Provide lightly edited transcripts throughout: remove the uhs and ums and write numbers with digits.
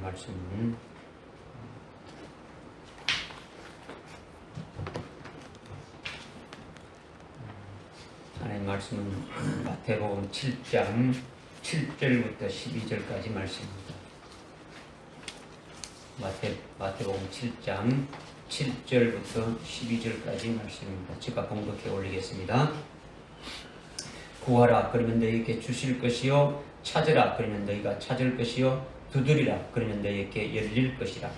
말씀은 하나님 말씀은 마태복음 7장 7절부터 12절까지 말씀입니다. 마태복음 7장 7절부터 12절까지 말씀입니다. 제가 봉독해 올리겠습니다. 구하라 그러면 너희에게 주실 것이요 찾으라 그러면 너희가 찾을 것이요 두드리라 그러면 너희에게 열릴 것이라.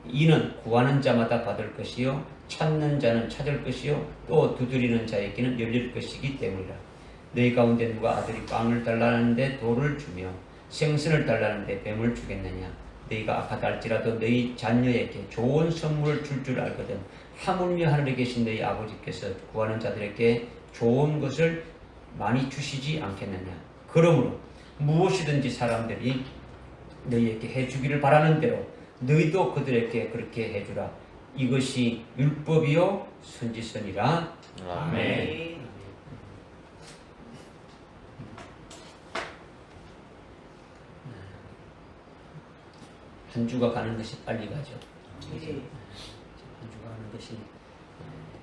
이는 구하는 자마다 받을 것이요 찾는 자는 찾을 것이요 또 두드리는 자에게는 열릴 것이기 때문이라. 너희 가운데 누가 아들이 빵을 달라는데 돌을 주며 생선을 달라는데 뱀을 주겠느냐. 너희가 악하다 할지라도 너희 자녀에게 좋은 선물을 줄 알거든 하물며 하늘에 계신 너희 아버지께서 구하는 자들에게 좋은 것을 많이 주시지 않겠느냐. 그러므로 무엇이든지 사람들이 너희에게 해주기를 바라는 대로 너희도 그들에게 그렇게 해주라. 이것이 율법이요 선지서니라. 아멘. 한 주가 가는 것이 빨리 가죠. 한 주가 가는 것이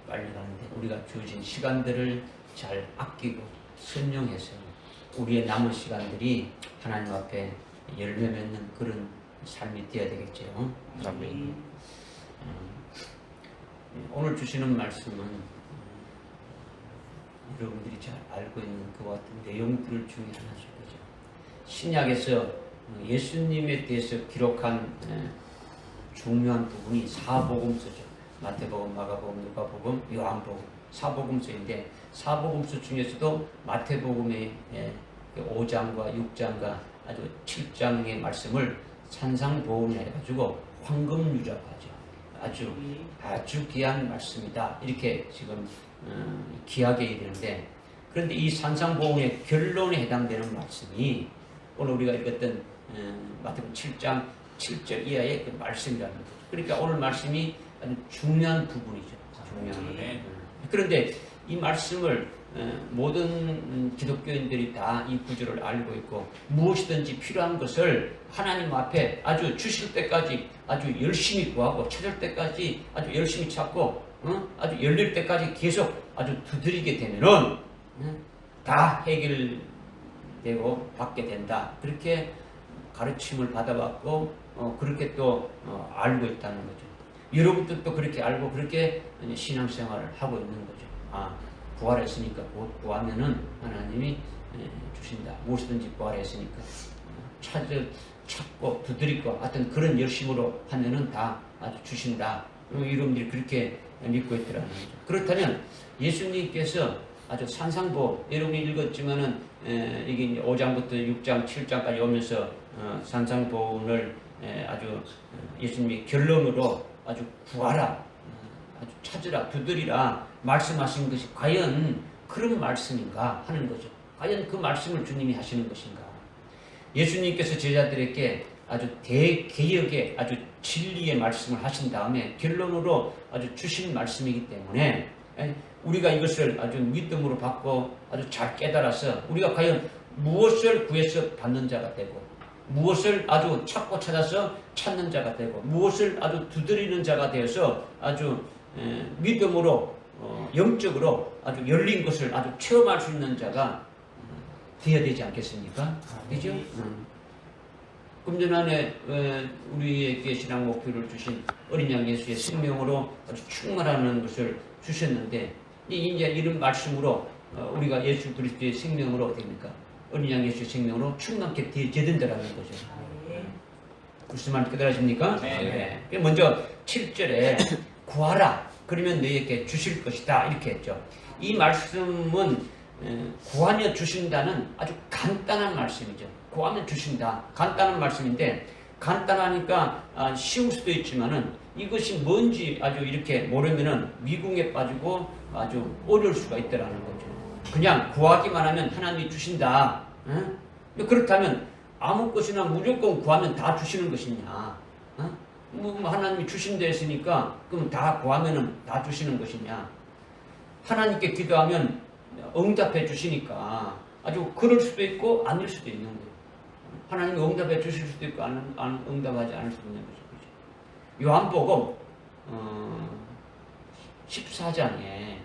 빨리 가는데 우리가 주어진 시간들을 잘 아끼고 선용해서 우리의 남은 시간들이 하나님 앞에 열매 맺는 그런 삶이 되어야 되겠죠. 아멘. 오늘 주시는 말씀은 여러분들이 잘 알고 있는 그와 같은 내용들 중에 하나일 거죠. 신약에서 예수님에 대해서 기록한 중요한 부분이 사복음서죠. 마태복음, 마가복음, 누가복음, 요한복음 사복음서인데 사복음서 중에서도 마태복음의 5장과 6장과 아주 7장의 말씀을 산상보훈 해가지고 황금유적하죠. 아주 귀한 말씀이다. 이렇게 지금 귀하게 얘기하는데, 그런데 이 산상보훈의 결론에 해당되는 말씀이 오늘 우리가 읽었던 마태복음 7장 7절 이하의 그 말씀이라는 거죠. 그러니까 오늘 말씀이 아주 중요한 부분이죠. 그런데 이 말씀을 모든 기독교인들이 다 이 구절을 알고 있고 무엇이든지 필요한 것을 하나님 앞에 아주 주실 때까지 아주 열심히 구하고 찾을 때까지 아주 열심히 찾고 아주 열릴 때까지 계속 아주 두드리게 되면은 다 해결되고 받게 된다. 그렇게 가르침을 받아봤고 그렇게 또 알고 있다는 거죠. 여러분들도 그렇게 알고 그렇게 신앙생활을 하고 있는 거죠. 부활했으니까 구하면은 하나님이 주신다. 무엇이든지 부활했으니까 찾고 두드리고 하여튼 그런 열심으로 하면은 다 아주 주신다. 여러분들이 그렇게 믿고 있더라는 거죠. 그렇다면 예수님께서 아주 산상보 여러분이 읽었지만은 이게 5장부터 6장 7장까지 오면서 산상보훈을 아주 예수님이 결론으로 아주 구하라, 아주 찾으라, 두드리라 말씀하신 것이 과연 그런 말씀인가 하는 거죠. 과연 그 말씀을 주님이 하시는 것인가. 예수님께서 제자들에게 아주 대개혁의 아주 진리의 말씀을 하신 다음에 결론으로 아주 주신 말씀이기 때문에 우리가 이것을 아주 믿음으로 받고 아주 잘 깨달아서 우리가 과연 무엇을 구해서 받는 자가 되고 무엇을 아주 찾고 찾아서 찾는 자가 되고 무엇을 아주 두드리는 자가 되어서 아주 믿음으로 영적으로 아주 열린 것을 아주 체험할 수 있는 자가 되어야 되지 않겠습니까? 그죠? 금전안에 우리에게 신앙 목표를 주신 어린 양 예수의 생명으로 아주 충만하는 것을 주셨는데 이제 이런 말씀으로 우리가 예수 그리스도의 생명으로 어떻습니까? 어린 양 예수의 생명으로 충만케 되된다라는 거죠. 무슨 말 깨달으십니까? 네. 먼저 7절에 구하라 그러면 너희에게 주실 것이다 이렇게 했죠. 이 말씀은 구하면 주신다는 아주 간단한 말씀이죠. 구하면 주신다. 간단한 말씀인데 간단하니까 쉬울 수도 있지만은 이것이 뭔지 아주 이렇게 모르면은 미궁에 빠지고 아주 어려울 수가 있다라는 거죠. 그냥 구하기만 하면 하나님이 주신다. 그렇다면 아무 것이나 무조건 구하면 다 주시는 것이냐? 하나님이 주신다 했으니까 그럼 다 구하면은 다 주시는 것이냐? 하나님께 기도하면 응답해 주시니까 아주 그럴 수도 있고 아닐 수도 있는 거예요. 하나님이 응답해 주실 수도 있고 응답하지 않을 수도 있는 거죠. 요한복음 14장에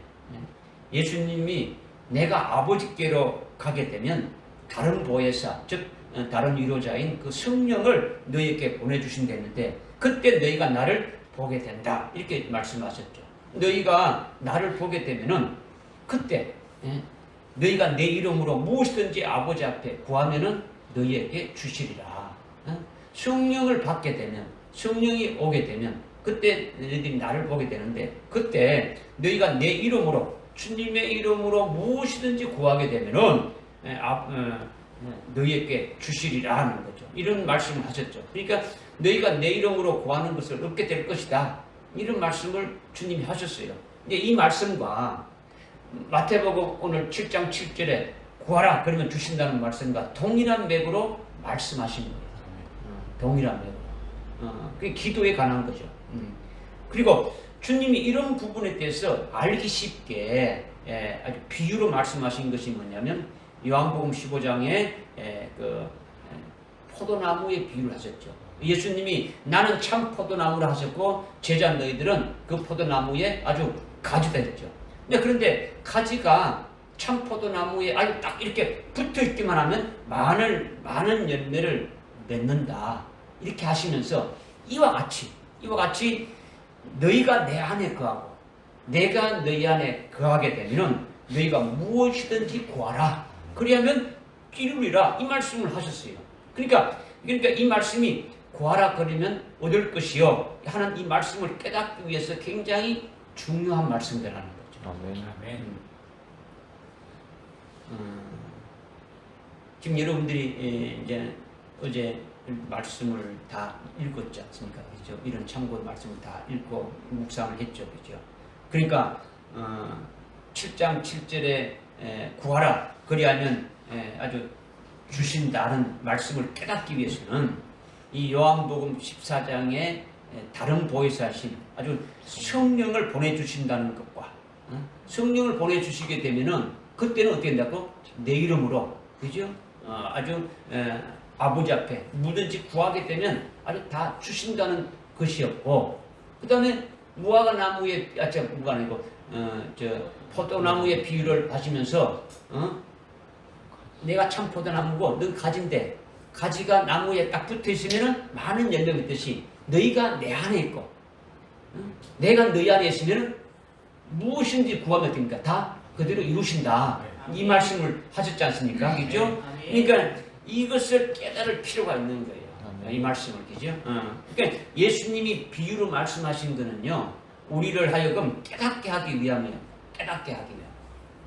예수님이 내가 아버지께로 가게 되면 다른 보혜사, 즉 다른 위로자인 그 성령을 너희에게 보내주신다는데 그때 너희가 나를 보게 된다 이렇게 말씀하셨죠. 너희가 나를 보게 되면은 그때 너희가 내 이름으로 무엇이든지 아버지 앞에 구하면은 너희에게 주시리라. 성령을 받게 되면, 성령이 오게 되면 그때 너희들이 나를 보게 되는데 그때 너희가 내 이름으로, 주님의 이름으로 무엇이든지 구하게 되면은 너희에게 주시리라 하는 거죠. 이런 말씀을 하셨죠. 그러니까 너희가 내 이름으로 구하는 것을 얻게 될 것이다. 이런 말씀을 주님이 하셨어요. 근데 이 말씀과 마태복음 오늘 7장 7절에 구하라 그러면 주신다는 말씀과 동일한 맥으로 말씀하신 거예요. 동일한 맥으로. 그게 기도에 관한 거죠. 그리고 주님이 이런 부분에 대해서 알기 쉽게 아주 비유로 말씀하신 것이 뭐냐면 요한복음 15장에 그 포도나무의 비유를 하셨죠. 예수님이 나는 참 포도나무라 하셨고 제자 너희들은 그 포도나무에 아주 가지다 했죠. 그런데 가지가 참 포도나무에 아주 딱 이렇게 붙어 있기만 하면 많은 열매를 맺는다. 이렇게 하시면서 이와 같이 너희가 내 안에 거하고 내가 너희 안에 거하게 되면 너희가 무엇이든지 구하라. 그리하면 이루리라. 이 말씀을 하셨어요. 그러니까 이 말씀이 구하라 그러면 얻을 것이요 하는 이 말씀을 깨닫기 위해서 굉장히 중요한 말씀이라는 거죠. 아멘. 지금 여러분들이 이제 어제 말씀을 다 읽었지 않습니까? 그죠? 이런 참고 말씀을 다 읽고 묵상을 했죠. 그죠? 그러니까 7장 7절에 구하라 그리하면 아주 주신다는 말씀을 깨닫기 위해서는 이 요한복음 14장에 다른 보혜사신 아주 성령을 보내주신다는 것과 성령을 보내주시게 되면은 그때는 어떻게 된다고? 내 이름으로 그죠? 아주 아버지 앞에 뭐든지 구하게 되면 아주 다 주신다는 것이었고 그 다음에 무화과 나무의 무화과 아니고 포도나무의 비유를 하시면서 내가 참 포도나무고 넌 가지인데 가지가 나무에 딱 붙어 있으면 많은 열매가 있듯이 너희가 내 안에 있고 내가 너희 안에 있으면 무엇인지 구하면 됩니까? 다 그대로 이루신다. 이 말씀을 하셨지 않습니까? 그죠? 그러니까 이것을 깨달을 필요가 있는 거예요. 이 말씀을. 그죠? 그러니까 예수님이 비유로 말씀하신 거는요, 우리를 하여금 깨닫게 하기 위함이에요. 깨닫게 하기 위함.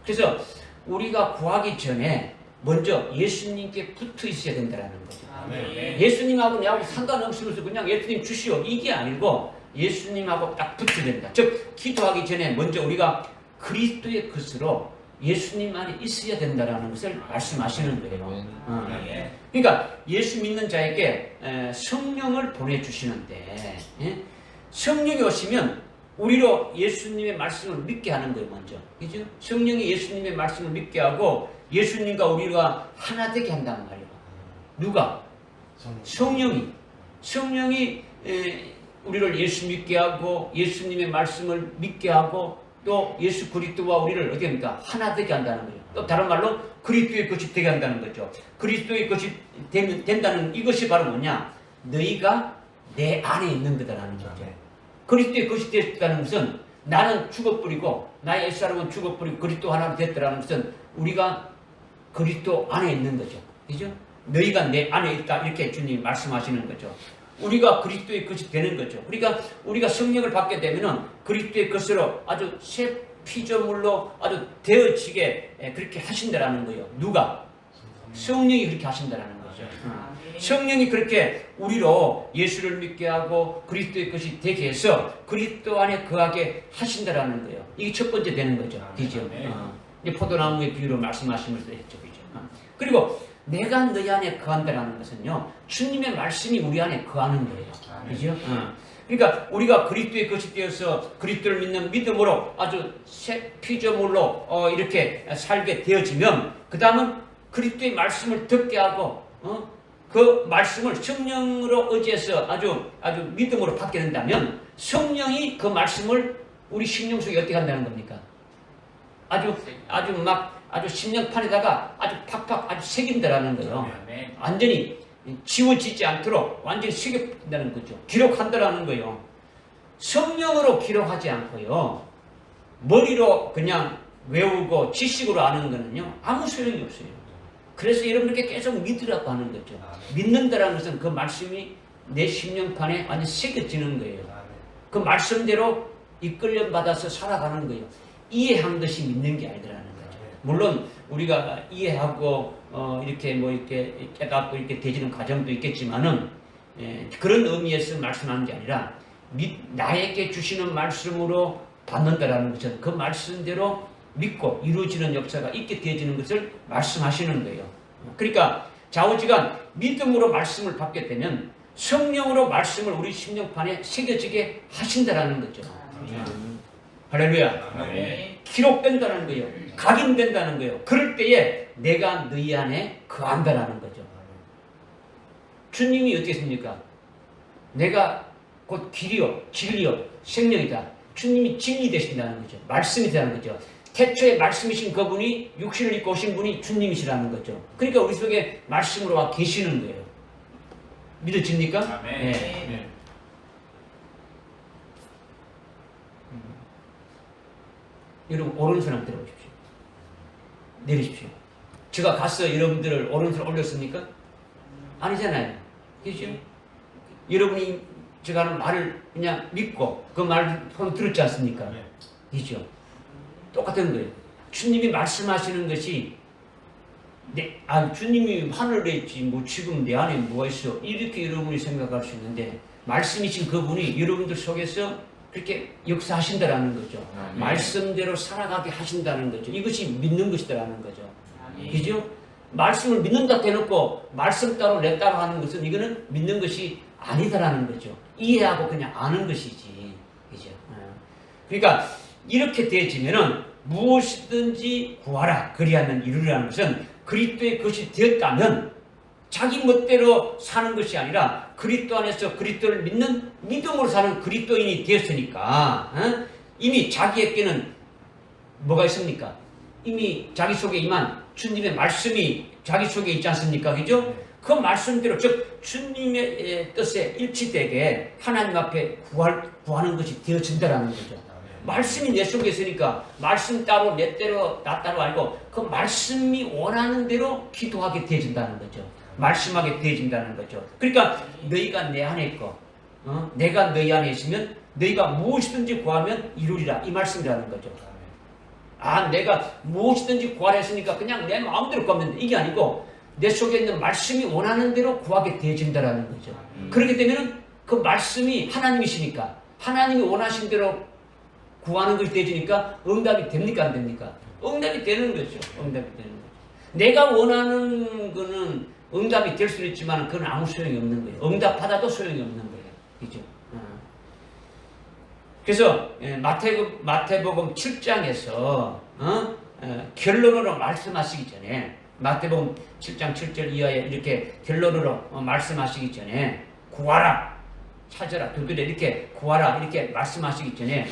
그래서 우리가 구하기 전에 먼저 예수님께 붙어 있어야 된다는 거죠. 예수님하고 내하고 상관없으면서 그냥 예수님 주시오. 이게 아니고 예수님하고 딱 붙어야 된다. 즉, 기도하기 전에 먼저 우리가 그리스도의 것으로 예수님 안에 있어야 된다는 것을 말씀하시는 거예요. 그러니까 예수 믿는 자에게 성령을 보내주시는데 성령이 오시면 우리로 예수님의 말씀을 믿게 하는 거예요. 먼저. 그죠? 성령이 예수님의 말씀을 믿게 하고 예수님과 우리가 하나 되게 한단 말이에요. 누가? 성령이 우리를 예수 믿게 하고 예수님의 말씀을 믿게 하고 또 예수 그리스도와 우리를 어떻게 합니까? 하나 되게 한다는 거죠. 또 다른 말로 그리스도의 것이 되게 한다는 거죠. 그리스도의 것이 된다는 이것이 바로 뭐냐? 너희가 내 안에 있는 거다라는 거죠. 그리스도의 것이 됐다는 것은 나는 죽어버리고 나의 옛사람은 죽어버리고 그리스도 하나로 됐다는 것은 우리가 그리스도 안에 있는 거죠. 그죠? 너희가 내 안에 있다 이렇게 주님이 말씀하시는 거죠. 우리가 그리스도의 것이 되는 거죠. 그러니까 우리가 성령을 받게 되면은 그리스도의 것으로 아주 새 피조물로 아주 되어지게 그렇게 하신다라는 거예요. 누가? 성령이 그렇게 하신다라는 거죠. 성령이 그렇게 우리로 예수를 믿게 하고 그리스도의 것이 되게 해서 그리스도 안에 거하게 하신다라는 거예요. 이게 첫 번째 되는 거죠. 그죠? 포도나무의 비유로 말씀하시면서 했죠. 그죠? 그리고 내가 너희 안에 거한다라는 것은요, 주님의 말씀이 우리 안에 거하는 거예요. 그죠? 그러니까 우리가 그리스도의 것이 되어서 그리스도를 믿는 믿음으로 아주 새 피조물로 이렇게 살게 되어지면 그 다음은 그리스도의 말씀을 듣게 하고 그 말씀을 성령으로 의지해서 아주 믿음으로 받게 된다면 성령이 그 말씀을 우리 심령 속에 어떻게 한다는 겁니까? 아주 심령판에다가 아주 팍팍 아주 새긴다라는 거예요. 완전히 지워지지 않도록 완전히 새긴다는 거죠. 기록한다라는 거예요. 성령으로 기록하지 않고요. 머리로 그냥 외우고 지식으로 아는 거는요. 아무 소용이 없어요. 그래서 여러분들께 계속 믿으라고 하는 거죠. 믿는다라는 것은 그 말씀이 내 심령판에 완전히 새겨지는 거예요. 그 말씀대로 이끌림 받아서 살아가는 거예요. 이해한 것이 믿는 게 아니라는 거죠. 물론 우리가 이해하고 이렇게 깨닫고 이렇게 되지는 과정도 있겠지만은 그런 의미에서 말씀하는 게 아니라 나에게 주시는 말씀으로 받는다라는 것은 그 말씀대로 믿고 이루어지는 역사가 있게 되어지는 것을 말씀하시는 거예요. 그러니까 좌우지간 믿음으로 말씀을 받게 되면 성령으로 말씀을 우리 심령판에 새겨지게 하신다라는 거죠. 할렐루야. 기록된다는 거예요. 각인된다는 거예요. 그럴 때에 내가 너희 안에 거한다라는 거죠. 주님이 어떻게 했습니까? 내가 곧 길이요, 진리요, 생명이다. 주님이 진리 되신다는 거죠. 말씀이 되는 거죠. 태초에 말씀이신 그분이 육신을 입고 오신 분이 주님이시라는 거죠. 그러니까 우리 속에 말씀으로 와 계시는 거예요. 믿어집니까? 아멘. 네. 여러분 오른손 한번 들어보십시오. 내리십시오. 제가 가서 여러분들을 오른손 올렸습니까? 아니잖아요. 그렇죠? 여러분이 제가 하는 말을 그냥 믿고 그 말을 손 들었지 않습니까? 그렇죠? 똑같은 거예요. 주님이 말씀하시는 것이 주님이 하늘에 있지 뭐 지금 내 안에 뭐가 있어 이렇게 여러분이 생각할 수 있는데 말씀이신 그분이 여러분들 속에서 그렇게 역사하신다라는 거죠. 말씀대로 살아가게 하신다는 거죠. 이것이 믿는 것이다라는 거죠. 그죠? 말씀을 믿는다 대놓고 말씀 따로 내 따로 하는 것은 이거는 믿는 것이 아니다라는 거죠. 이해하고 그냥 아는 것이지. 그죠? 그러니까 이렇게 되어지면은 무엇이든지 구하라 그리하면 이루리라는 것은 그리스도의 것이 되었다면 자기 멋대로 사는 것이 아니라 그리스도 안에서 그리스도를 믿는 믿음으로 사는 그리스도인이 되었으니까 이미 자기에게는 뭐가 있습니까? 이미 자기 속에 임한 주님의 말씀이 자기 속에 있지 않습니까? 그죠? 그 말씀대로 즉 주님의 뜻에 일치되게 하나님 앞에 구하는 것이 되어진다라는 거죠. 말씀이 내 속에 있으니까 말씀 따로 내 대로 나 따로 알고 그 말씀이 원하는 대로 기도하게 되어진다는 거죠. 말씀하게 되어진다는 거죠. 그러니까 너희가 내 안에 있고 내가 너희 안에 있으면 너희가 무엇이든지 구하면 이루리라 이 말씀이라는 거죠. 내가 무엇이든지 구하라 했으니까 그냥 내 마음대로 구하면 이게 아니고 내 속에 있는 말씀이 원하는 대로 구하게 되어진다는 거죠. 그렇게 되면 그 말씀이 하나님이시니까 하나님이 원하신 대로 구하는 것이 되어지니까 응답이 됩니까 안 됩니까? 응답이 되는 거죠. 응답이 되는 거죠. 내가 원하는 거는 응답이 될 수는 있지만 그건 아무 소용이 없는 거예요. 응답받아도 소용이 없는 거예요. 그죠? 그래서 마태복음 7장에서 결론으로 말씀하시기 전에 마태복음 7장 7절 이하에 이렇게 결론으로 말씀하시기 전에 구하라 찾아라 두드려 이렇게 구하라 이렇게 말씀하시기 전에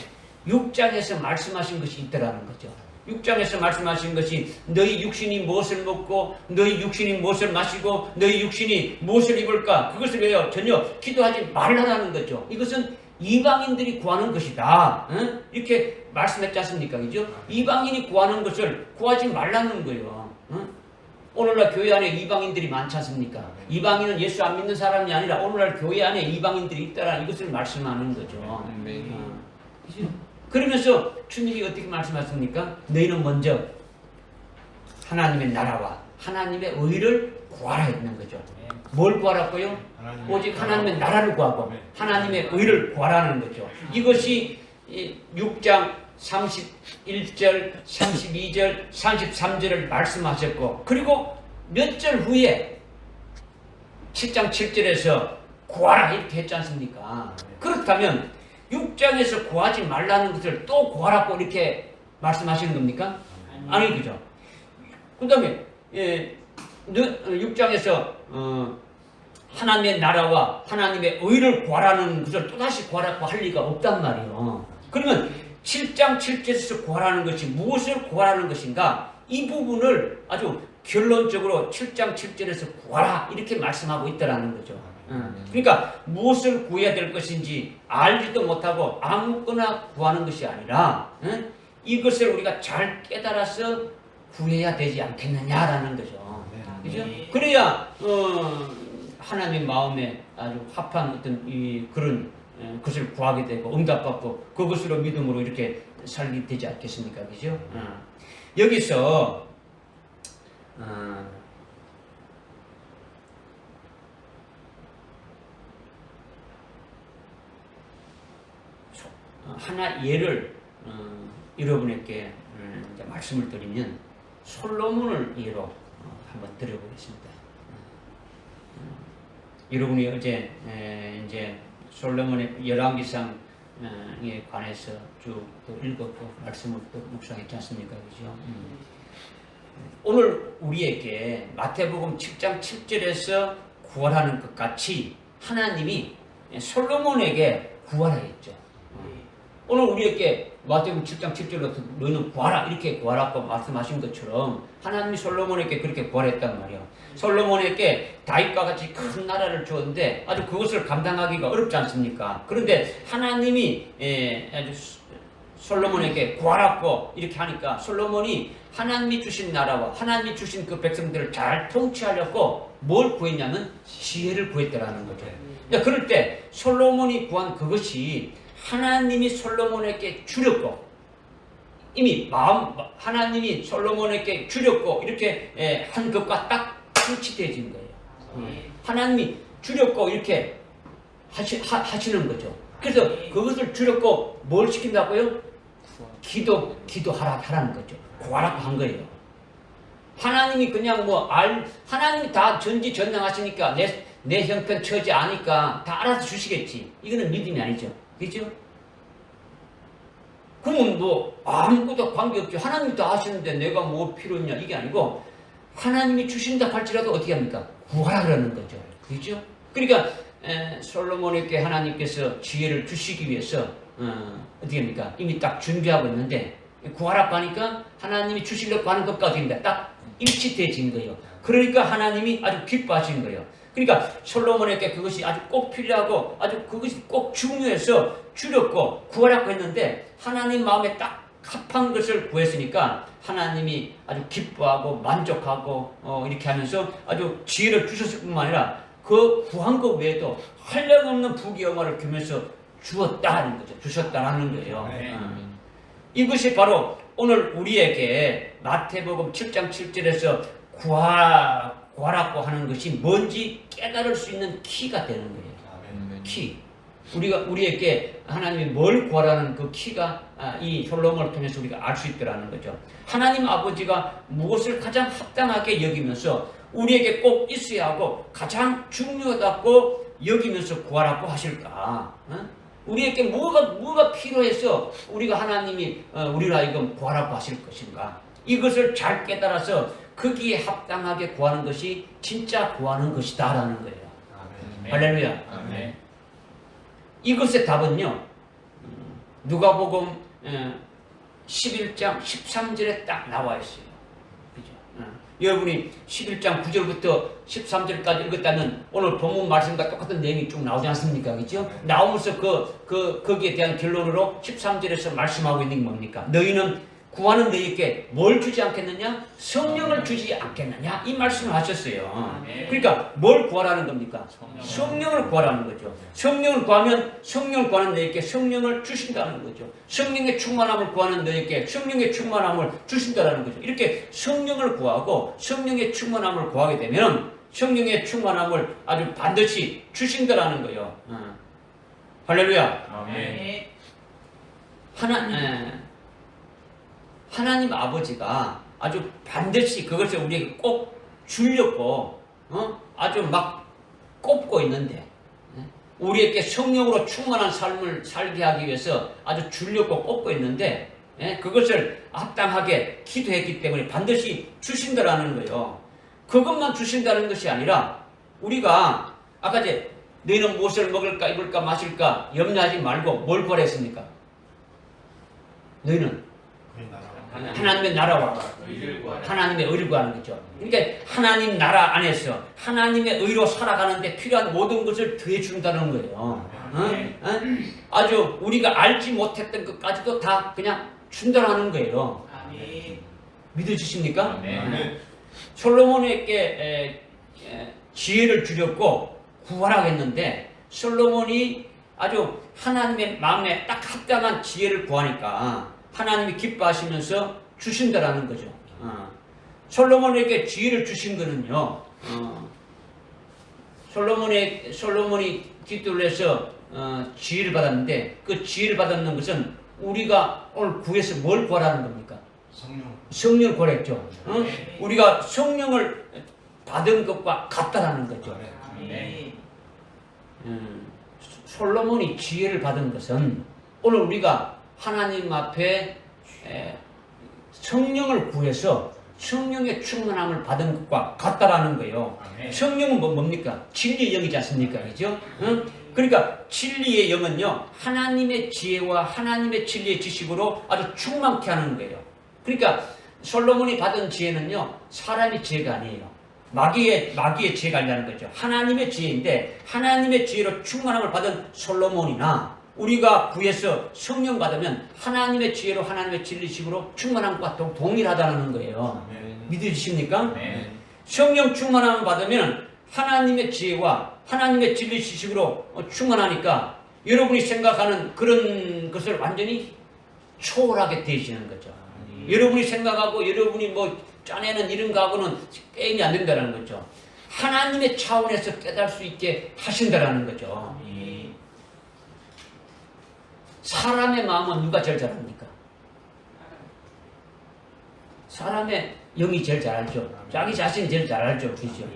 6장에서 말씀하신 것이 있더라는 거죠. 6장에서 말씀하신 것이 너희 육신이 무엇을 먹고 너희 육신이 무엇을 마시고 너희 육신이 무엇을 입을까 그것을 왜요? 전혀 기도하지 말라는 거죠. 이것은 이방인들이 구하는 것이다. 이렇게 말씀했지 않습니까? 그죠? 이방인이 구하는 것을 구하지 말라는 거예요. 오늘날 교회 안에 이방인들이 많지 않습니까? 이방인은 예수 안 믿는 사람이 아니라 오늘날 교회 안에 이방인들이 있다라 이것을 말씀하는 거죠. 그죠? 그러면서 주님이 어떻게 말씀하십니까? 너희는 먼저 하나님의 나라와 하나님의 의를 구하라 했는 거죠. 뭘 구하라고요? 오직 하나님의 나라를 구하고 하나님의 의를 구하라는 거죠. 이것이 6장 31절, 32절, 33절을 말씀하셨고 그리고 몇 절 후에 7장 7절에서 구하라 이렇게 했지 않습니까? 그렇다면 6장에서 구하지 말라는 것을 또 구하라고 이렇게 말씀하시는 겁니까? 아니 그죠? 그 다음에 6장에서 하나님의 나라와 하나님의 의를 구하라는 것을 또다시 구하라고 할 리가 없단 말이에요. 그러면 7장 7절에서 구하라는 것이 무엇을 구하라는 것인가? 이 부분을 아주 결론적으로 7장 7절에서 구하라 이렇게 말씀하고 있다는 거죠. 그러니까 무엇을 구해야 될 것인지 알지도 못하고 아무거나 구하는 것이 아니라 이것을 우리가 잘 깨달아서 구해야 되지 않겠느냐라는 거죠. 그죠? 그래야 하나님 마음에 아주 합한 어떤 그런 것을 구하게 되고 응답받고 그것으로 믿음으로 이렇게 살게 되지 않겠습니까? 그죠? 여기서 하나 예를 여러분에게 이제 말씀을 드리면 솔로몬을 예로 한번 드려보겠습니다. 여러분이 어제 이제 솔로몬의 열왕기상에 관해서 쭉 읽었고 말씀을 또 묵상했지 않습니까? 그죠? 오늘 우리에게 마태복음 7장 7절에서 구하라는 것 같이 하나님이 솔로몬에게 구하라 했죠. 오늘 우리에게 마태복음 7장 7절로 너희는 구하라 이렇게 구하라고 말씀하신 것처럼 하나님이 솔로몬에게 그렇게 구하랬단 말이에요. 솔로몬에게 다윗과 같이 큰 나라를 주었는데 아주 그것을 감당하기가 어렵지 않습니까? 그런데 하나님이 아주 솔로몬에게 구하라고 이렇게 하니까 솔로몬이 하나님이 주신 나라와 하나님이 주신 그 백성들을 잘 통치하려고 뭘 구했냐면 지혜를 구했다라는 거죠. 그러니까 그럴 때 솔로몬이 구한 그것이 하나님이 솔로몬에게 주렸고 이미 하나님이 솔로몬에게 주렸고 이렇게 한 것과 딱 일치되어진 거예요. 하나님이 주렸고 이렇게 하시는 거죠. 그래서 그것을 주렸고 뭘 시킨다고요? 기도하라는 거죠. 구하라고 한 거예요. 하나님이 그냥 하나님이 다 전지전능하시니까 내 형편 처지 아니까 다 알아서 주시겠지. 이거는 믿음이 아니죠. 그죠? 그러면 아무것도 관계없죠. 하나님이 다 하시는데 내가 뭐 필요 있냐 이게 아니고 하나님이 주신다 할지라도 어떻게 합니까? 구하라 그러는 거죠. 그죠? 그러니까 솔로몬에게 하나님께서 지혜를 주시기 위해서 어떻게 합니까? 이미 딱 준비하고 있는데 구하라고 하니까 하나님이 주시려고 하는 것과 어떻게 합니까? 딱 일치되어진 거예요. 그러니까 하나님이 아주 기뻐하신 거예요. 그러니까 솔로몬에게 그것이 아주 꼭 필요하고 아주 그것이 꼭 중요해서 주렸고 구하라고 했는데 하나님 마음에 딱 합한 것을 구했으니까 하나님이 아주 기뻐하고 만족하고 이렇게 하면서 아주 지혜를 주셨을 뿐만 아니라 그 구한 것 외에도 한량없는 부귀영화를 주면서 주었다는 거죠. 주셨다는 거예요. 이것이 바로 오늘 우리에게 마태복음 7장 7절에서 구하라고 하는 것이 뭔지 깨달을 수 있는 키가 되는 거예요. 키. 우리에게 하나님이 뭘 구하라는 그 키가 이 솔로몬을 통해서 우리가 알 수 있더라는 거죠. 하나님 아버지가 무엇을 가장 합당하게 여기면서 우리에게 꼭 있어야 하고 가장 중요하다고 여기면서 구하라고 하실까? 우리에게 뭐가 필요해서 우리가 하나님이 우리를 하여금 구하라고 하실 것인가? 이것을 잘 깨달아서 거기에 합당하게 구하는 것이 진짜 구하는 것이다라는 거예요. 아멘. 할렐루야. 아멘. 이것의 답은요. 누가복음 11장 13절에 딱 나와 있어요. 그죠? 여러분이 11장 9절부터 13절까지 읽었다면 오늘 본문 말씀과 똑같은 내용이 쭉 나오지 않습니까? 그죠? 나오면서 거기에 대한 결론으로 13절에서 말씀하고 있는 게 뭡니까? 너희는 구하는 너희에게 뭘 주지 않겠느냐? 성령을 주지 않겠느냐? 이 말씀을 하셨어요. 그러니까 뭘 구하라는 겁니까? 성령을 구하라는 거죠. 성령을 구하면 성령을 구하는 너희에게 성령을 주신다는 거죠. 성령의 충만함을 구하는 너희에게 성령의 충만함을 주신다는 거죠. 이렇게 성령을 구하고 성령의 충만함을 구하게 되면 성령의 충만함을 아주 반드시 주신다는 거예요. 할렐루야. 아멘. 하나님 아버지가 아주 반드시 그것을 우리에게 꼭 주려고 아주 막 꼽고 있는데 우리에게 성령으로 충만한 삶을 살게 하기 위해서 아주 주려고 꼽고 있는데 그것을 합당하게 기도했기 때문에 반드시 주신다라는 거예요. 그것만 주신다는 것이 아니라 우리가 아까 이제 너희는 무엇을 먹을까 입을까 마실까 염려하지 말고 뭘 구하랬습니까? 너희는 하나님의 나라와 하나님의 의를 구하는 거죠. 그러니까 하나님 나라 안에서 하나님의 의로 살아가는데 필요한 모든 것을 더해 준다는 거예요. 아주 우리가 알지 못했던 것까지도 다 그냥 준다는 거예요. 믿어지십니까? 솔로몬에게 지혜를 주렸고 구하라고 했는데 솔로몬이 아주 하나님의 마음에 딱 합당한 지혜를 구하니까 하나님이 기뻐하시면서 주신다라는 거죠. 솔로몬에게 지혜를 주신 거는요. 솔로몬이 기도를 해서 지혜를 받았는데 그 지혜를 받았는 것은 우리가 오늘 구해서 뭘 구하라는 겁니까? 성령을 구하랬죠. 우리가 성령을 받은 것과 같다라는 거죠. 솔로몬이 지혜를 받은 것은 오늘 우리가 하나님 앞에 성령을 구해서 성령의 충만함을 받은 것과 같다라는 거예요. 성령은 뭡니까? 진리의 영이지 않습니까? 그죠? 그러니까 진리의 영은요, 하나님의 지혜와 하나님의 진리의 지식으로 아주 충만케 하는 거예요. 그러니까 솔로몬이 받은 지혜는요, 사람의 지혜가 아니에요. 마귀의 지혜가 아니라는 거죠. 하나님의 지혜인데 하나님의 지혜로 충만함을 받은 솔로몬이나 우리가 구해서 성령 받으면 하나님의 지혜로 하나님의 진리식으로 충만함과 동일하다는 거예요. 믿으십니까? 성령 충만함을 받으면 하나님의 지혜와 하나님의 진리 지식으로 충만하니까 여러분이 생각하는 그런 것을 완전히 초월하게 되시는 거죠. 여러분이 생각하고 여러분이 뭐 짜내는 이런 거하고는 게임이 안 된다는 거죠. 하나님의 차원에서 깨달을 수 있게 하신다는 거죠. 사람의 마음은 누가 제일 잘 압니까? 사람의 영이 제일 잘 알죠. 자기 자신이 제일 잘 알죠. 그렇죠?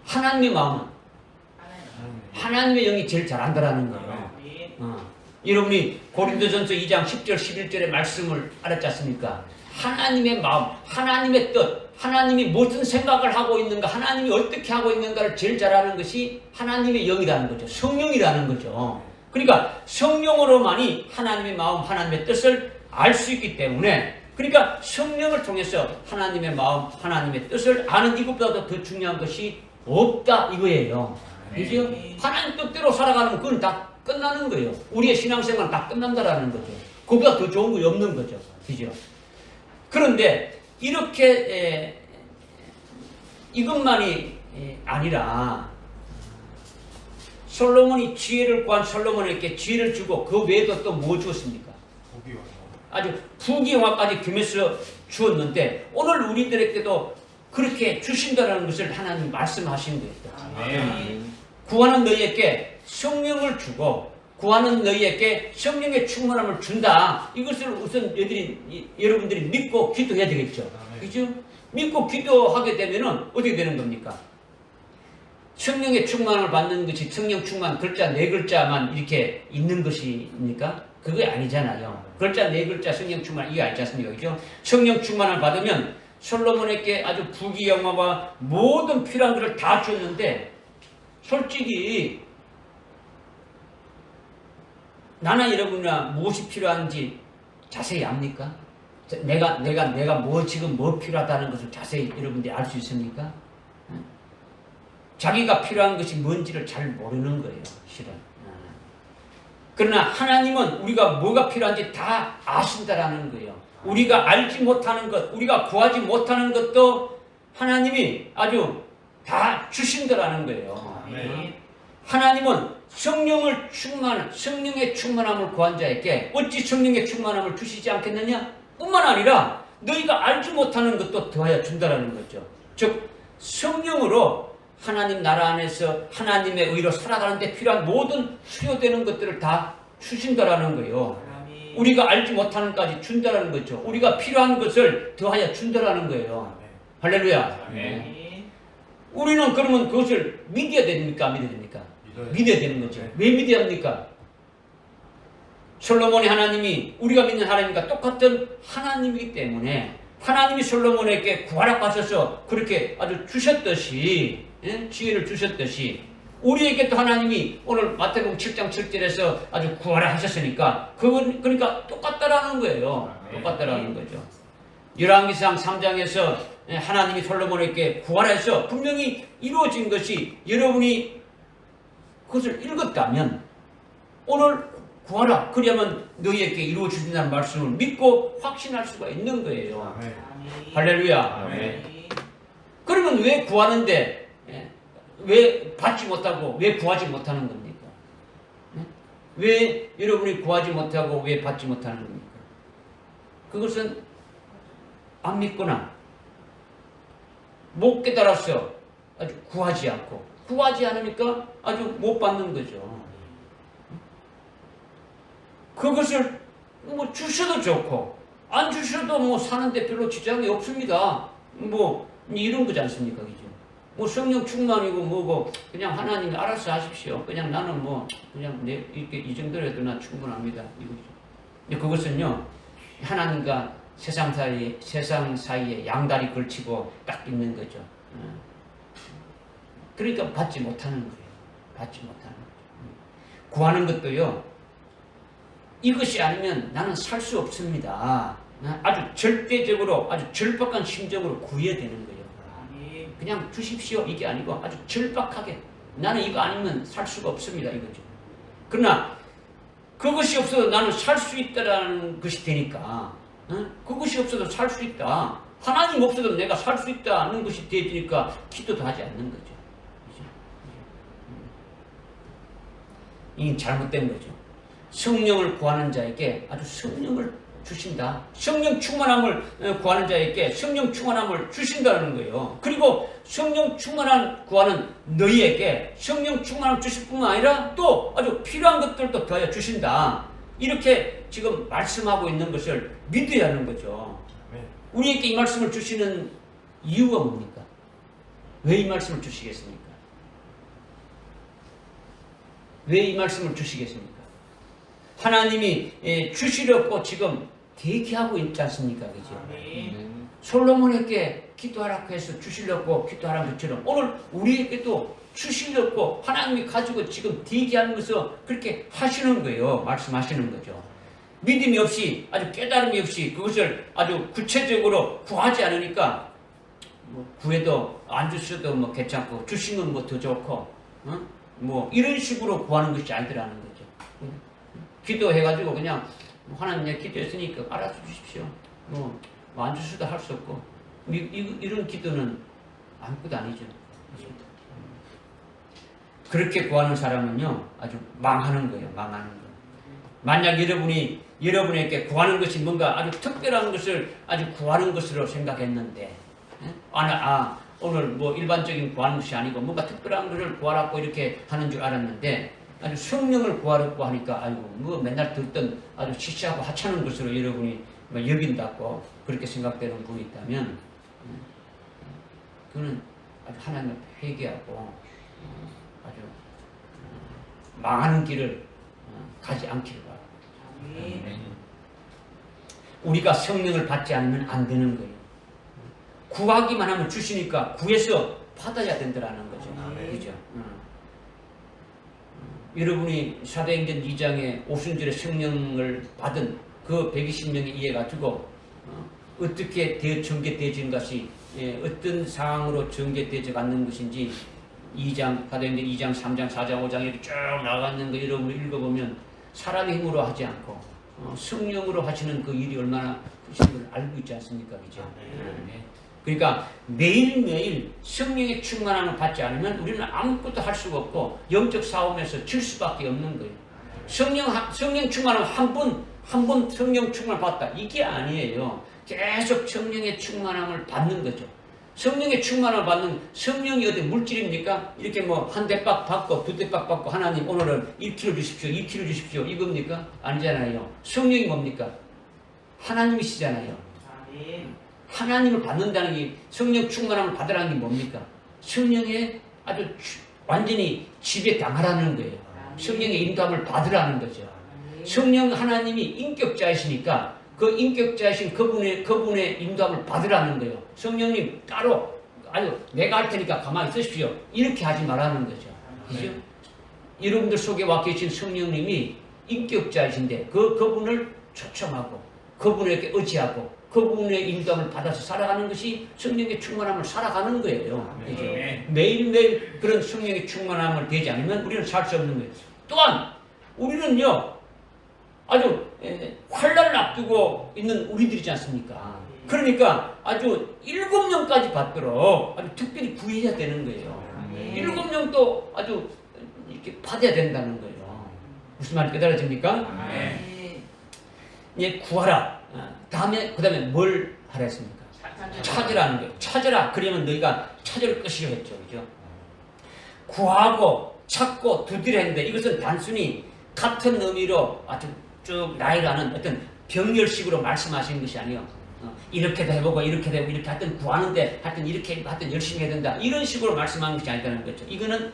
하나님의 마음은 하나님의 영이 제일 잘 안다라는 거예요. 여러분이 고린도전서 2장 10절 11절의 말씀을 알았지 않습니까? 하나님의 마음, 하나님의 뜻, 하나님이 무슨 생각을 하고 있는가, 하나님이 어떻게 하고 있는가를 제일 잘 아는 것이 하나님의 영이라는 거죠. 성령이라는 거죠. 그러니까 성령으로만이 하나님의 마음, 하나님의 뜻을 알 수 있기 때문에 그러니까 성령을 통해서 하나님의 마음, 하나님의 뜻을 아는 이것보다도 더 중요한 것이 없다 이거예요. 그죠? 하나님 뜻대로 살아가는 그건 다 끝나는 거예요. 우리의 신앙생활은 다 끝난다라는 거죠. 그보다 더 좋은 거 없는 거죠. 그죠? 그런데 이렇게 이것만이 아니라 솔로몬이 지혜를 구한 솔로몬에게 지혜를 주고 그 외에도 또 뭐 주었습니까? 아주 부귀영화까지 겸해서 주었는데 오늘 우리들에게도 그렇게 주신다는 것을 하나님 말씀하신 거예요. 구하는 너희에게 성령을 주고 구하는 너희에게 성령의 충만함을 준다. 이것을 우선 여러분들이 믿고 기도해야 되겠죠. 그죠? 믿고 기도하게 되면은 어떻게 되는 겁니까? 성령의 충만을 받는 것이 성령 충만 글자 4글자만 이렇게 있는 것입니까? 그게 아니잖아요. 글자 4글자 성령 충만 이게 아니지 않습니까? 그죠? 성령 충만을 받으면 솔로몬에게 아주 부귀영화와 모든 필요한 것을 다 줬는데 솔직히 나나 여러분이나 무엇이 필요한지 자세히 압니까? 내가 지금 뭐 필요하다는 것을 자세히 여러분들이 알 수 있습니까? 자기가 필요한 것이 뭔지를 잘 모르는 거예요, 실은. 그러나 하나님은 우리가 뭐가 필요한지 다 아신다라는 거예요. 우리가 알지 못하는 것, 우리가 구하지 못하는 것도 하나님이 아주 다 주신다라는 거예요. 하나님은 성령의 충만함을 구한 자에게 어찌 성령의 충만함을 주시지 않겠느냐? 뿐만 아니라 너희가 알지 못하는 것도 더하여 준다라는 거죠. 즉 성령으로 하나님 나라 안에서 하나님의 의로 살아가는데 필요한 모든 수요되는 것들을 다 주신다라는 거예요. 우리가 알지 못하는 것까지 준다라는 거죠. 우리가 필요한 것을 더하여 준다라는 거예요. 할렐루야. 우리는 그러면 그것을 믿어야 됩니까? 믿어야 됩니까? 믿어야 되는 거죠. 왜 믿어야 합니까? 솔로몬의 하나님이 우리가 믿는 하나님과 똑같은 하나님이기 때문에 하나님이 솔로몬에게 구하라고 하셔서 그렇게 아주 주셨듯이 지혜를 주셨듯이 우리에게 또 하나님이 오늘 마태복음 7장 7절에서 아주 구하라 하셨으니까 그건 그러니까 똑같다라는 거예요. 똑같다라는 거죠. 열왕기상 3장에서 하나님이 솔로몬에게 구하라 해서 분명히 이루어진 것이 여러분이 그것을 읽었다면 오늘 구하라 그러면 너희에게 이루어진다는 말씀을 믿고 확신할 수가 있는 거예요. 할렐루야. 그러면 왜 구하는데 왜 받지 못하고 왜 구하지 못하는 겁니까? 왜 여러분이 구하지 못하고 왜 받지 못하는 겁니까? 그것은 안 믿거나 못 깨달았어. 아주 구하지 않고 구하지 않으니까 아주 못 받는 거죠. 그것을 뭐 주셔도 좋고 안 주셔도 뭐 사는데 별로 지장이 없습니다. 뭐 이런 거지 않습니까, 그죠? 뭐 성령 충만이고 뭐고 그냥 하나님이 알아서 하십시오. 그냥 나는 뭐 그냥 이렇게 이 정도로 해도 나 충분합니다. 이거죠. 근데 그것은요 하나님과 세상 사이에 양다리 걸치고 딱 있는 거죠. 그러니까 받지 못하는 거예요. 받지 못하는 거죠. 구하는 것도요. 이것이 아니면 나는 살 수 없습니다. 아주 절대적으로 아주 절박한 심정으로 구해야 되는 거예요. 그냥 주십시오 이게 아니고 아주 절박하게 나는 이거 아니면 살 수가 없습니다 이거죠. 그러나 그것이 없어도 나는 살 수 있다라는 것이 되니까 그것이 없어도 살 수 있다. 하나님 없어도 내가 살 수 있다는 것이 되니까 기도도 하지 않는 거죠. 이게 잘못된 거죠. 성령을 구하는 자에게 아주 성령을 주신다. 성령 충만함을 구하는 자에게 성령 충만함을 주신다는 거예요. 그리고 성령 충만함 구하는 너희에게 성령 충만함 주실 뿐만 아니라 또 아주 필요한 것들도 더하여 주신다. 이렇게 지금 말씀하고 있는 것을 믿어야 하는 거죠. 우리에게 이 말씀을 주시는 이유가 뭡니까? 왜 이 말씀을 주시겠습니까? 왜 이 말씀을 주시겠습니까? 하나님이 주시려고 지금 대기하고 있지 않습니까? 그죠? 솔로몬에게 기도하라고 해서 주시려고 기도하라는 것처럼 오늘 우리에게도 주시려고 하나님이 가지고 지금 대기하는 것을 그렇게 하시는 거예요. 말씀하시는 거죠. 믿음이 없이 아주 깨달음이 없이 그것을 아주 구체적으로 구하지 않으니까 뭐 구해도 안 주셔도 뭐 괜찮고 주시면 뭐 더 좋고 뭐 이런 식으로 구하는 것이 아니더라는 거죠. 기도해가지고 그냥 하나님 내가 기도했으니까 알아서 주십시오. 뭐 안 주셔도 할 수 없고 이런 기도는 아무것도 아니죠. 그렇게 구하는 사람은요 아주 망하는 거예요. 망하는 거. 만약 여러분에게 구하는 것이 뭔가 아주 특별한 것을 아주 구하는 것으로 생각했는데 오늘 뭐 일반적인 구하는 것이 아니고 뭔가 특별한 것을 구하라고 이렇게 하는 줄 알았는데 아주 성령을 구하려고 하니까 아이고 뭐 맨날 듣던 아주 시시하고 하찮은 것으로 여러분이 여긴다고 그렇게 생각되는 분이 있다면 그는 아주 하나님을 회개하고 아주 망하는 길을 가지 않기를 바랍니다. 우리가 성령을 받지 않으면 안 되는 거예요. 구하기만 하면 주시니까 구해서 받아야 된다는 거죠. 그죠? 여러분이 사도행전 2장에 오순절에 성령을 받은 그 120명이 이해 가지고 어떻게 전개되어진 것이 어떤 상황으로 전개되어 갔는 것인지 2장, 사도행전 2장, 3장, 4장, 5장 이렇게 쭉 나가는 거 여러분 읽어보면 사람의 힘으로 하지 않고 성령으로 하시는 그 일이 얼마나 크신 걸 알고 있지 않습니까? 그죠? 그러니까 매일매일 성령의 충만함을 받지 않으면 우리는 아무것도 할 수가 없고 영적 싸움에서 질 수밖에 없는 거예요. 성령 충만함을 한 번 성령 충만을 받다. 이게 아니에요. 계속 성령의 충만함을 받는 거죠. 성령의 충만함을 받는 성령이 어디 물질입니까? 이렇게 뭐 한 대박 받고 두 대박 받고 하나님 오늘은 1kg 주십시오. 2kg 주십시오. 이겁니까? 아니잖아요. 성령이 뭡니까? 하나님이시잖아요. 하나님을 받는다는 게 성령 충만함을 받으라는 게 뭡니까? 성령의 아주 완전히 지배 당하라는 거예요. 성령의 인도함을 받으라는 거죠. 성령 하나님이 인격자이시니까 그 인격자이신 그분의 인도함을 받으라는 거예요. 성령님 따로 아유 내가 할 테니까 가만히 있으십시오. 이렇게 하지 말라는 거죠. 그죠? 여러분들 속에 와 계신 성령님이 인격자이신데 그분을 초청하고 그분에게 의지하고 그분의 인도함을 받아서 살아가는 것이 성령의 충만함을 살아가는 거예요. 그죠? 매일매일 그런 성령의 충만함을 되지 않으면 우리는 살 수 없는 거예요. 또한 우리는요 아주 환란을 앞두고 있는 우리들이지 않습니까? 그러니까 아주 7명까지 받도록 아주 특별히 구해야 되는 거예요. 7명도 아주 이렇게 받아야 된다는 거예요. 무슨 말인지 깨달아집니까? 예, 구하라. 그 다음에 뭘 하라 했습니까? 찾으라는 거예요. 찾으라. 그러면 너희가 찾을 것이요 했죠. 그죠? 구하고 찾고 두드려 했는데 이것은 단순히 같은 의미로 아주 쭉 나열하는 어떤 병렬식으로 말씀하시는 것이 아니에요. 이렇게도 해보고 이렇게도 해보고 이렇게 하여튼 구하는데 하여튼 이렇게 하여튼 열심히 해야 된다. 이런 식으로 말씀하는 것이 아니라는 거죠. 이거는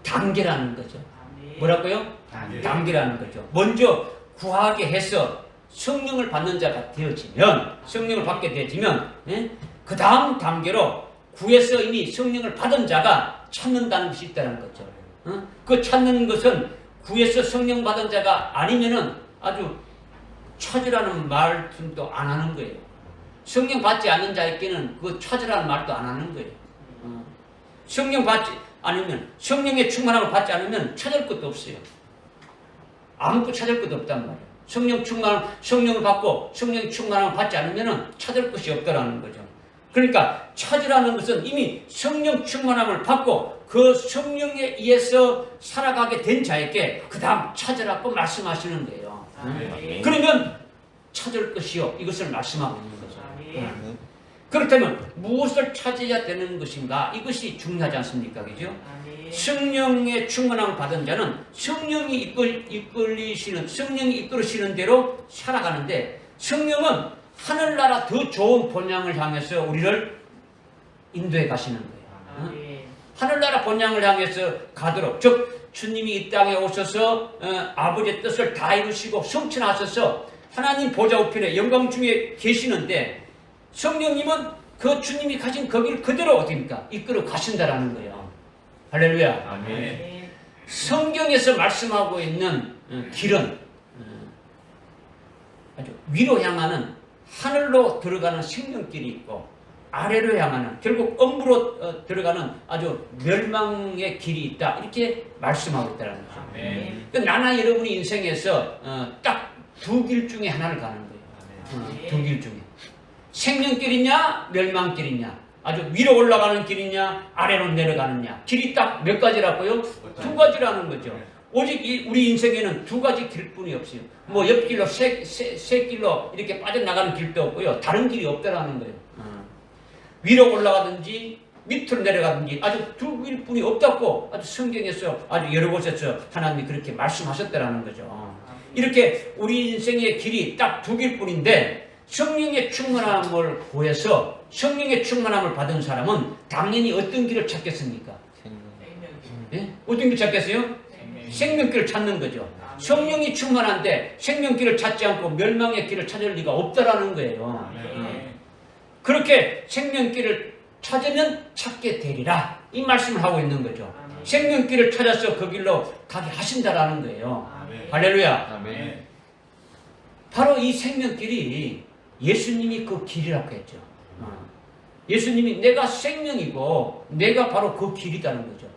단계라는 거죠. 뭐라고요? 단계라는 거죠. 먼저 구하게 해서 성령을 받는 자가 되어지면 성령을 받게 되어지면 그 다음 단계로 구해서 이미 성령을 받은 자가 찾는다는 것이 있다는 거죠. 그 찾는 것은 구해서 성령 받은 자가 아니면은 아주 찾으라는 말씀도 안 하는 거예요. 성령 받지 않는 자에게는 그 찾으라는 말도 안 하는 거예요. 성령 받지 않으면 성령의 충만함을 받지 않으면 찾을 것도 없어요. 아무것도 찾을 것도 없단 말이에요. 성령을 받고 성령의 충만함을 받지 않으면은 찾을 것이 없다라는 거죠. 그러니까 찾으라는 것은 이미 성령 충만함을 받고 그 성령에 의해서 살아가게 된 자에게 그 다음 찾으라고 말씀하시는 거예요. 그러면 찾을 것이요 이것을 말씀하고 있는 거죠. 그렇다면 무엇을 찾아야 되는 것인가? 이것이 중요하지 않습니까? 그죠? 성령의 충만함을 받은 자는 성령이 성령이 이끌으시는 대로 살아가는데 성령은 하늘나라 더 좋은 본향을 향해서 우리를 인도해 가시는 거예요. 하늘나라 본향을 향해서 가도록, 즉 주님이 이 땅에 오셔서 아버지의 뜻을 다 이루시고 성취하셔서 하나님 보좌 우편에 영광 중에 계시는데 성령님은 그 주님이 가신 거기를 그대로 어떻습니까? 이끌어 가신다라는 거예요. 할렐루야. 아멘. 성경에서 말씀하고 있는 길은 아주 위로 향하는 하늘로 들어가는 생명길이 있고 아래로 향하는 결국 엄부로 들어가는 아주 멸망의 길이 있다. 이렇게 말씀하고 있다는 거죠. 그러니까 나나 여러분이 인생에서 딱 두 길 중에 하나를 가는 거예요. 두 길 중에. 생명길이냐 멸망길이냐. 아주 위로 올라가는 길이냐 아래로 내려가느냐. 길이 딱 몇 가지라고요? 두 가지라는 거죠. 오직 우리 인생에는 두 가지 길뿐이 없어요. 뭐 옆길로 새 길로 이렇게 빠져나가는 길도 없고요. 다른 길이 없다라는 거예요. 위로 올라가든지 밑으로 내려가든지 아주 두 길뿐이 없다고 아주 성경에서 아주 여러 곳에서 하나님이 그렇게 말씀하셨다라는 거죠. 이렇게 우리 인생의 길이 딱 두 길뿐인데 성령의 충만함을 구해서 성령의 충만함을 받은 사람은 당연히 어떤 길을 찾겠습니까? 네? 어떤 길 찾겠어요? 생명길을 찾는 거죠. 성령이 충만한데 생명길을 찾지 않고 멸망의 길을 찾을 리가 없다라는 거예요. 그렇게 생명길을 찾으면 찾게 되리라. 이 말씀을 하고 있는 거죠. 생명길을 찾아서 그 길로 가게 하신다라는 거예요. 할렐루야. 바로 이 생명길이 예수님이 그 길이라고 했죠. 예수님이 내가 생명이고 내가 바로 그 길이라는 거죠.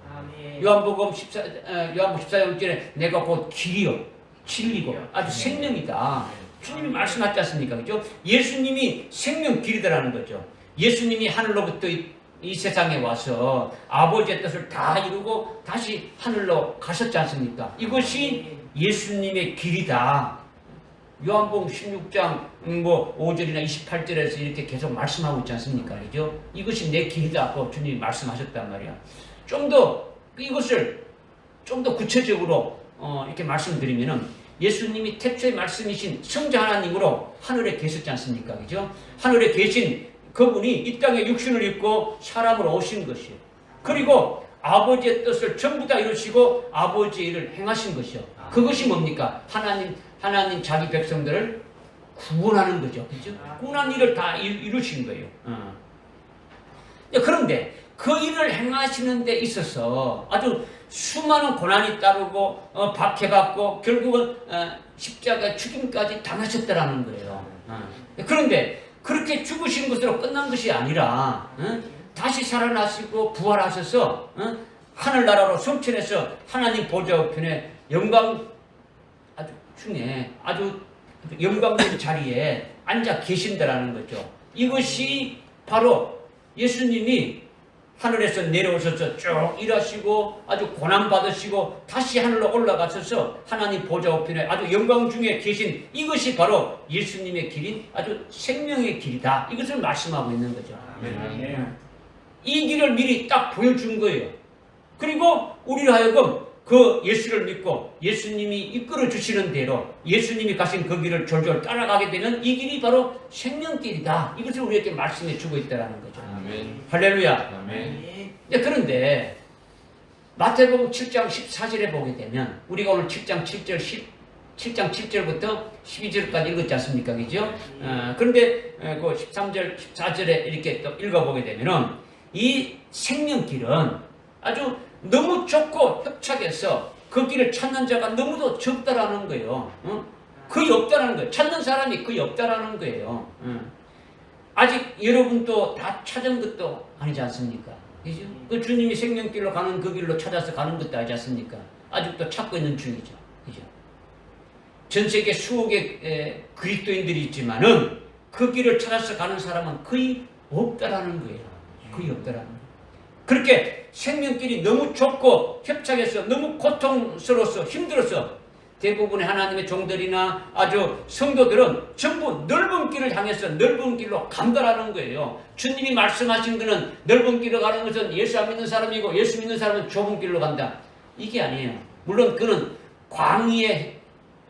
요한복음 14장절에 내가 곧 길이요 진리고 아주 생명이다. 주님이 말씀하지 않습니까? 그죠? 예수님이 생명 길이다라는 거죠. 예수님이 하늘로부터 이 세상에 와서 아버지의 뜻을 다 이루고 다시 하늘로 가셨지 않습니까? 이것이 예수님의 길이다. 요한복음 16장 5절이나 28절에서 이렇게 계속 말씀하고 있지 않습니까? 그죠? 이것이 내 길이다고 주님이 말씀하셨단 말이야. 이것을 좀 더 구체적으로 이렇게 말씀드리면은 예수님이 태초의 말씀이신 성자 하나님으로 하늘에 계셨지 않습니까? 그죠? 하늘에 계신 그분이 이 땅에 육신을 입고 사람으로 오신 것이요. 그리고 아버지의 뜻을 전부 다 이루시고 아버지의 일을 행하신 것이요. 그것이 뭡니까? 하나님 자기 백성들을 구원하는 거죠. 그죠? 구원한 일을 다 이루신 거예요. 그런데 그 일을 행하시는 데 있어서 아주 수많은 고난이 따르고 박해받고 결국은 십자가 죽임까지 당하셨다라는 거예요. 그런데 그렇게 죽으신 것으로 끝난 것이 아니라 다시 살아나시고 부활하셔서 하늘나라로 성천해서 하나님 보좌 우편에 영광 아주 중에 아주 영광된 자리에 앉아 계신다라는 거죠. 이것이 바로 예수님이 하늘에서 내려오셔서 쭉 일하시고 아주 고난받으시고 다시 하늘로 올라가셔서 하나님 보좌 우편에 아주 영광 중에 계신 이것이 바로 예수님의 길인 아주 생명의 길이다. 이것을 말씀하고 있는 거죠. 이 길을 미리 딱 보여준 거예요. 그리고 우리를 하여금 그 예수를 믿고 예수님이 이끌어 주시는 대로 예수님이 가신 그 길을 졸졸 따라가게 되는 이 길이 바로 생명길이다. 이것을 우리에게 말씀해 주고 있다는 거죠. 아멘. 할렐루야. 아멘. 그런데 마태복음 7장 14절에 보게 되면 우리가 오늘 7장 7절부터 12절까지 읽었지 않습니까? 그죠? 그런데 그 13절, 14절에 이렇게 또 읽어보게 되면은 이 생명길은 아주 너무 좁고 협착해서 그 길을 찾는 자가 너무도 적다라는 거예요. 거의 없다라는 거예요. 찾는 사람이 거의 없다라는 거예요. 아직 여러분도 다 찾은 것도 아니지 않습니까? 그죠? 그 주님이 생명길로 가는 그 길로 찾아서 가는 것도 아니지 않습니까? 아직도 찾고 있는 중이죠. 그죠? 전 세계 수억의 그리스도인들이 있지만은 그 길을 찾아서 가는 사람은 거의 없다라는 거예요. 거의 없다라는 거예요. 그렇게 생명길이 너무 좁고 협착해서 너무 고통스러워서 힘들어서 대부분의 하나님의 종들이나 아주 성도들은 전부 넓은 길을 향해서 넓은 길로 간다라는 거예요. 주님이 말씀하신 것은 넓은 길로 가는 것은 예수 안 믿는 사람이고 예수 믿는 사람은 좁은 길로 간다. 이게 아니에요. 물론 그는 광의의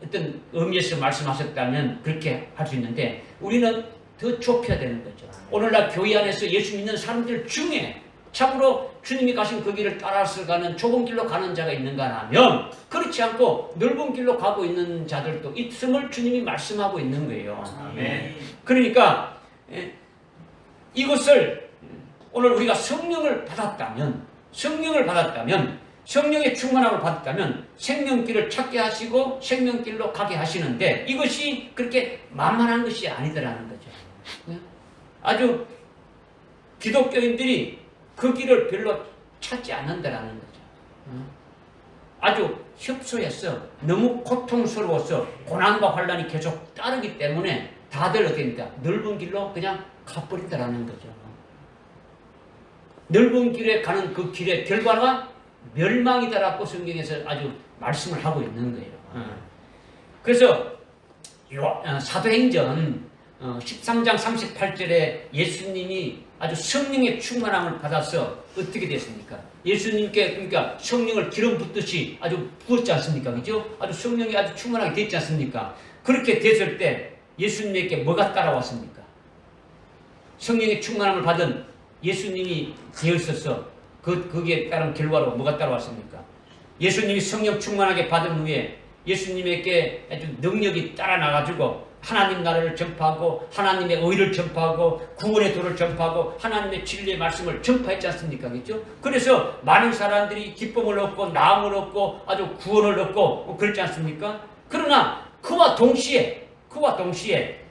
어떤 의미에서 말씀하셨다면 그렇게 할 수 있는데 우리는 더 좁혀야 되는 거죠. 오늘날 교회 안에서 예수 믿는 사람들 중에 참으로 주님이 가신 그 길을 따라서 가는 좁은 길로 가는 자가 있는가 하면 그렇지 않고 넓은 길로 가고 있는 자들도 있음을 주님이 말씀하고 있는 거예요. 아멘. 그러니까 이것을 오늘 우리가 성령을 받았다면 성령의 충만함을 받았다면 생명길을 찾게 하시고 생명길로 가게 하시는데 이것이 그렇게 만만한 것이 아니더라는 거죠. 아주 기독교인들이 그 길을 별로 찾지 않는다라는 거죠. 아주 협소해서 너무 고통스러워서 고난과 환란이 계속 따르기 때문에 다들 어떻습니까? 넓은 길로 그냥 가버린다라는 거죠. 넓은 길에 가는 그 길의 결과가 멸망이다라고 성경에서 아주 말씀을 하고 있는 거예요. 그래서 사도행전 13장 38절에 예수님이 아주 성령의 충만함을 받아서 어떻게 됐습니까? 예수님께 그러니까 성령을 기름 붓듯이 아주 부었지 않습니까? 그죠? 아주 성령이 아주 충만하게 됐지 않습니까? 그렇게 됐을 때 예수님에게 뭐가 따라왔습니까? 성령의 충만함을 받은 예수님이 되어 있어서 그게 따른 결과로 뭐가 따라왔습니까? 예수님이 성령 충만하게 받은 후에 예수님에게 아주 능력이 따라 나가지고 하나님 나라를 전파하고 하나님의 의를 전파하고 구원의 도를 전파하고 하나님의 진리의 말씀을 전파했지 않습니까? 그렇죠? 그래서 많은 사람들이 기쁨을 얻고 나음을 얻고 아주 구원을 얻고 그렇지 않습니까? 그러나 그와 동시에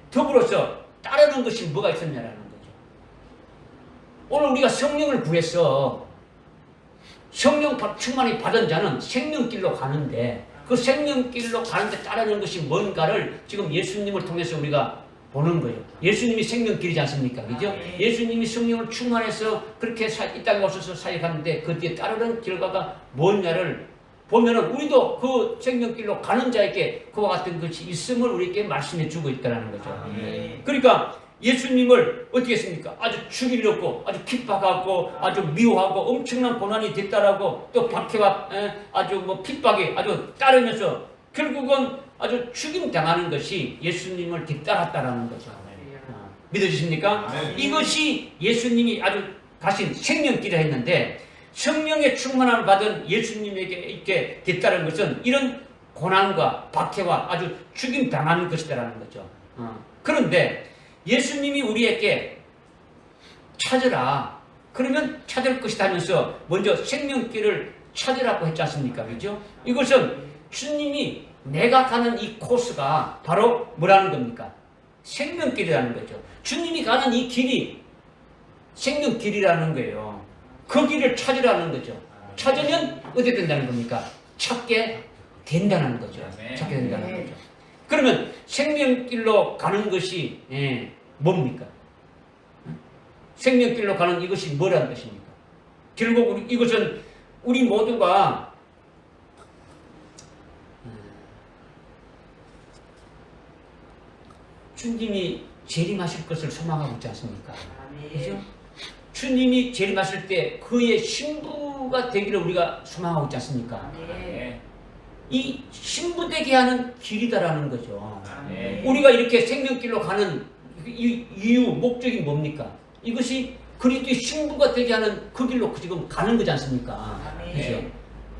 더불어서 따르는 것이 뭐가 있었냐라는 거죠. 오늘 우리가 성령을 구해서 성령 충만히 받은 자는 생명길로 가는데 그 생명길로 가는데 따르는 것이 뭔가를 지금 예수님을 통해서 우리가 보는 거예요. 예수님이 생명길이지 않습니까? 그죠? 예수님이 성령을 충만해서 그렇게 이 땅에 오셔서 사역하는데 그 뒤에 따르는 결과가 뭐냐를 보면은 우리도 그 생명길로 가는 자에게 그와 같은 것이 있음을 우리에게 말씀해 주고 있다는 거죠. 그러니까 예수님을 어떻게 했습니까? 아주 죽이려고 아주 핍박하고 아주 미워하고 엄청난 고난이 됐다라고 또 박해와 아주 핍박이 아주 따르면서 결국은 아주 죽임 당하는 것이 예수님을 뒤따랐다라는 거죠. 믿어지십니까? 이것이 예수님이 아주 가신 생명길이라 했는데 성령의 충만함을 받은 예수님에게 이렇게 뒤따른 것은 이런 고난과 박해와 아주 죽임 당하는 것이다라는 거죠. 그런데 예수님이 우리에게 찾으라. 그러면 찾을 것이다 하면서 먼저 생명길을 찾으라고 했지 않습니까? 그죠? 이것은 주님이 내가 가는 이 코스가 바로 뭐라는 겁니까? 생명길이라는 거죠. 주님이 가는 이 길이 생명길이라는 거예요. 그 길을 찾으라는 거죠. 찾으면 어떻게 된다는 겁니까? 찾게 된다는 거죠. 찾게 된다는 거죠. 그러면 생명길로 가는 것이 뭡니까? 생명길로 가는 이것이 뭐라는 것입니까? 결국 이것은 우리 모두가 주님이 재림하실 것을 소망하고 있지 않습니까? 그죠? 주님이 재림하실 때 그의 신부가 되기를 우리가 소망하고 있지 않습니까? 이 신부 되게 하는 길이다라는 거죠. 우리가 이렇게 생명길로 가는 이유, 목적이 뭡니까? 이것이 그리스도의 신부가 되게 하는 그 길로 지금 가는 거지 않습니까? 그죠?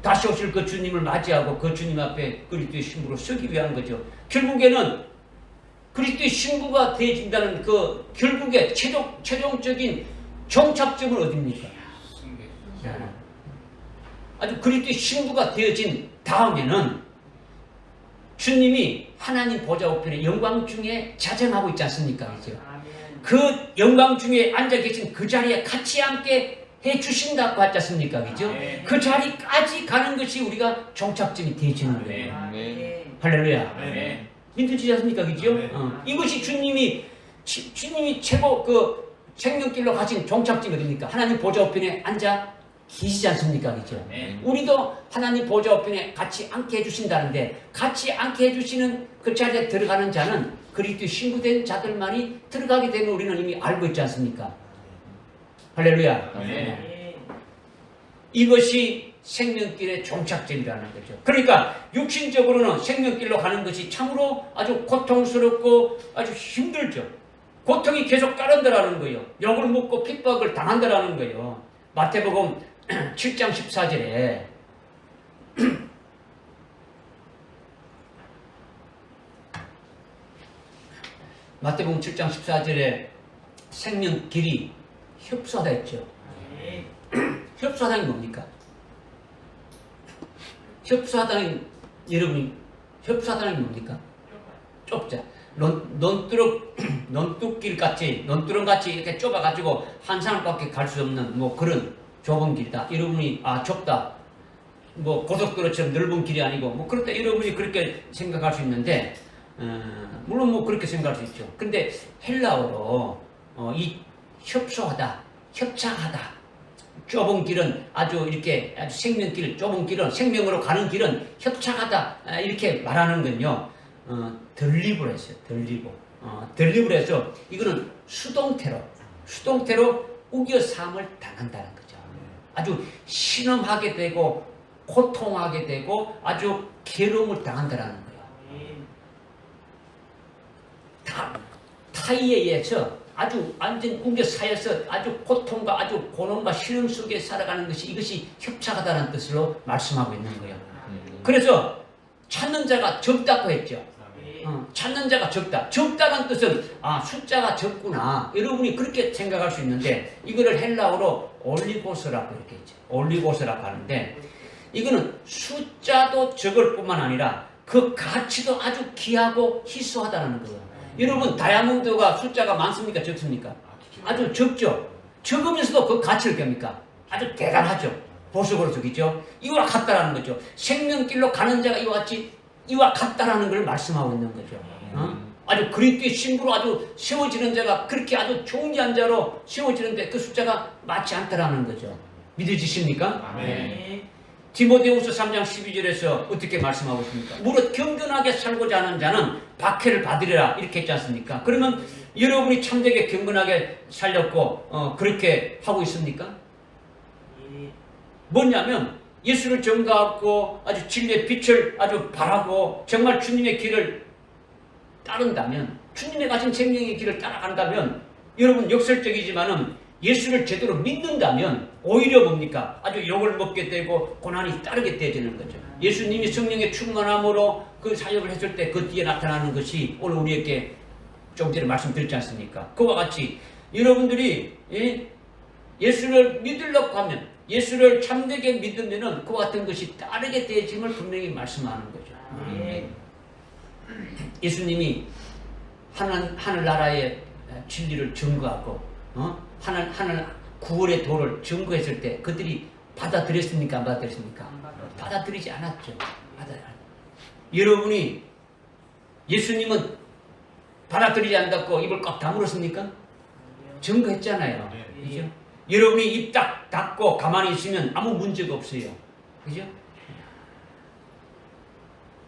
다시 오실 그 주님을 맞이하고 그 주님 앞에 그리스도의 신부로 서기 위한 거죠. 결국에는 그리스도의 신부가 되어진다는 그 결국에 최종적인 정착점은 어디입니까? 아주 그리스도의 신부가 되어진 다음에는 주님이 하나님 보좌 우편에 영광 중에 자정하고 있지 않습니까? 그죠? 그 영광 중에 앉아 계신 그 자리에 같이 함께 해 주신다고 하지 않습니까? 그죠? 그 자리까지 가는 것이 우리가 정착점이 되어지는 거예요. 할렐루야. 믿으시지 않습니까? 그죠? 이것이 주님이 최고 그 생명길로 가신 정착점이 어딥니까? 하나님 보좌 우편에 앉아 계시지 않습니까? 그죠? 우리도 하나님 보좌 우편에 같이 앉게 해주신다는데 같이 앉게 해주시는 그 자리에 들어가는 자는 그리스도의 신부된 자들만이 들어가게 되면 우리는 이미 알고 있지 않습니까? 할렐루야. 이것이 생명길의 종착점이라는 거죠. 그러니까 육신적으로는 생명길로 가는 것이 참으로 아주 고통스럽고 아주 힘들죠. 고통이 계속 따른다라는 거예요. 욕을 먹고 핍박을 당한다라는 거예요. 마태복음 7장 14절에 마태복음 7장 14절에 생명길이 협소하다 했죠. 협소하다는 뭡니까? 협소하다는 여러분이 협소하다는 게 뭡니까? 좁자. 논뚝길 같이 논두렁 같이 이렇게 좁아가지고 한 사람밖에 갈 수 없는 뭐 그런 좁은 길이다. 여러분이 좁다. 뭐 고속도로처럼 넓은 길이 아니고 뭐 그렇다. 여러분이 그렇게 생각할 수 있는데 물론 뭐 그렇게 생각할 수 있죠. 근데 헬라어로 이 협소하다, 협착하다. 좁은 길은 아주 이렇게 아주 생명길, 좁은 길은 생명으로 가는 길은 협착하다 이렇게 말하는 건요. 덜리브로 했어요. 덜리브로 해서 이거는 수동태로 우겨삼을 당한다는 거죠. 아주 신음하게 되고 고통하게 되고 아주 괴로움을 당한다는 거예요. 타이에 의해서 아주 완전 우겨사여서 아주 고통과 아주 고난과 신음 속에 살아가는 것이 이것이 협착하다는 뜻으로 말씀하고 있는 거예요. 그래서 찾는 자가 적다고 했죠. 찾는 자가 적다. 적다는 뜻은 숫자가 적구나. 여러분이 그렇게 생각할 수 있는데 이거를 헬라어로 올리고스라고 이렇게 했죠. 올리고스라고 하는데 이거는 숫자도 적을 뿐만 아니라 그 가치도 아주 귀하고 희소하다는 거예요. 여러분 다이아몬드가 숫자가 많습니까? 적습니까? 아주 적죠. 적으면서도 그 가치를 깹니까? 아주 대단하죠. 보석으로 적이죠. 이와 같다라는 거죠. 생명길로 가는 자가 이와 같다라는 걸 말씀하고 있는 거죠. 아주 그리스도의 신부로 아주 세워지는 자가 그렇게 아주 존귀한 자로 세워지는데 그 숫자가 맞지 않다라는 거죠. 믿어지십니까? 네. 디모데후서 3장 12절에서 어떻게 말씀하고 있습니까? 무릇 경건하게 살고자 하는 자는 박해를 받으리라 이렇게 했지 않습니까? 그러면 여러분이 참되게 경건하게 살렸고 그렇게 하고 있습니까? 뭐냐면 예수를 전가하고 아주 진리의 빛을 아주 바라고 정말 주님의 길을 따른다면 주님의 가진 생명의 길을 따라간다면 여러분 역설적이지만은 예수를 제대로 믿는다면 오히려 뭡니까? 아주 욕을 먹게 되고 고난이 따르게 되어지는 거죠. 예수님이 성령의 충만함으로 그 사역을 했을 때 그 뒤에 나타나는 것이 오늘 우리에게 좀 전에 말씀드렸지 않습니까? 그와 같이 여러분들이 예수를 믿으려고 하면, 예수를 참되게 믿으면은 그와 같은 것이 따르게 되어짐을 분명히 말씀하는 거죠. 예수님이 하늘나라의 진리를 증거하고 하늘 구원의 도를 증거했을 때 그들이 받아들였습니까? 안 받아들였습니까? 받아들이지 않았죠. 여러분이 예수님은 받아들이지 않았고 입을 꽉 다물었습니까? 증거했잖아요. 그죠? 여러분이 입 딱 닫고 가만히 있으면 아무 문제가 없어요. 그죠?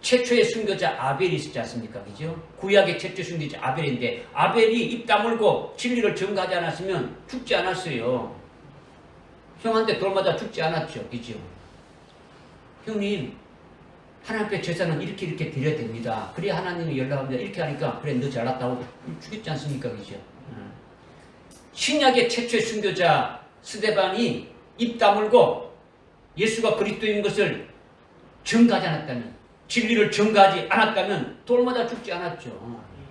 최초의 순교자 아벨이 있었지 않습니까? 그죠? 구약의 최초 순교자 아벨인데 아벨이 입 다물고 진리를 증거하지 않았으면 죽지 않았어요. 형한테 돌 맞아 죽지 않았죠. 그죠? 형님, 하나님 앞에 제사는 이렇게 드려야 됩니다. 그래야 하나님이 연락합니다. 이렇게 하니까 그래 너 잘났다고 죽였지 않습니까? 그죠? 신약의 최초의 순교자 스데반이 입 다물고 예수가 그리스도인 것을 증거하지 않았다면, 진리를 증거하지 않았다면 돌마다 죽지 않았죠.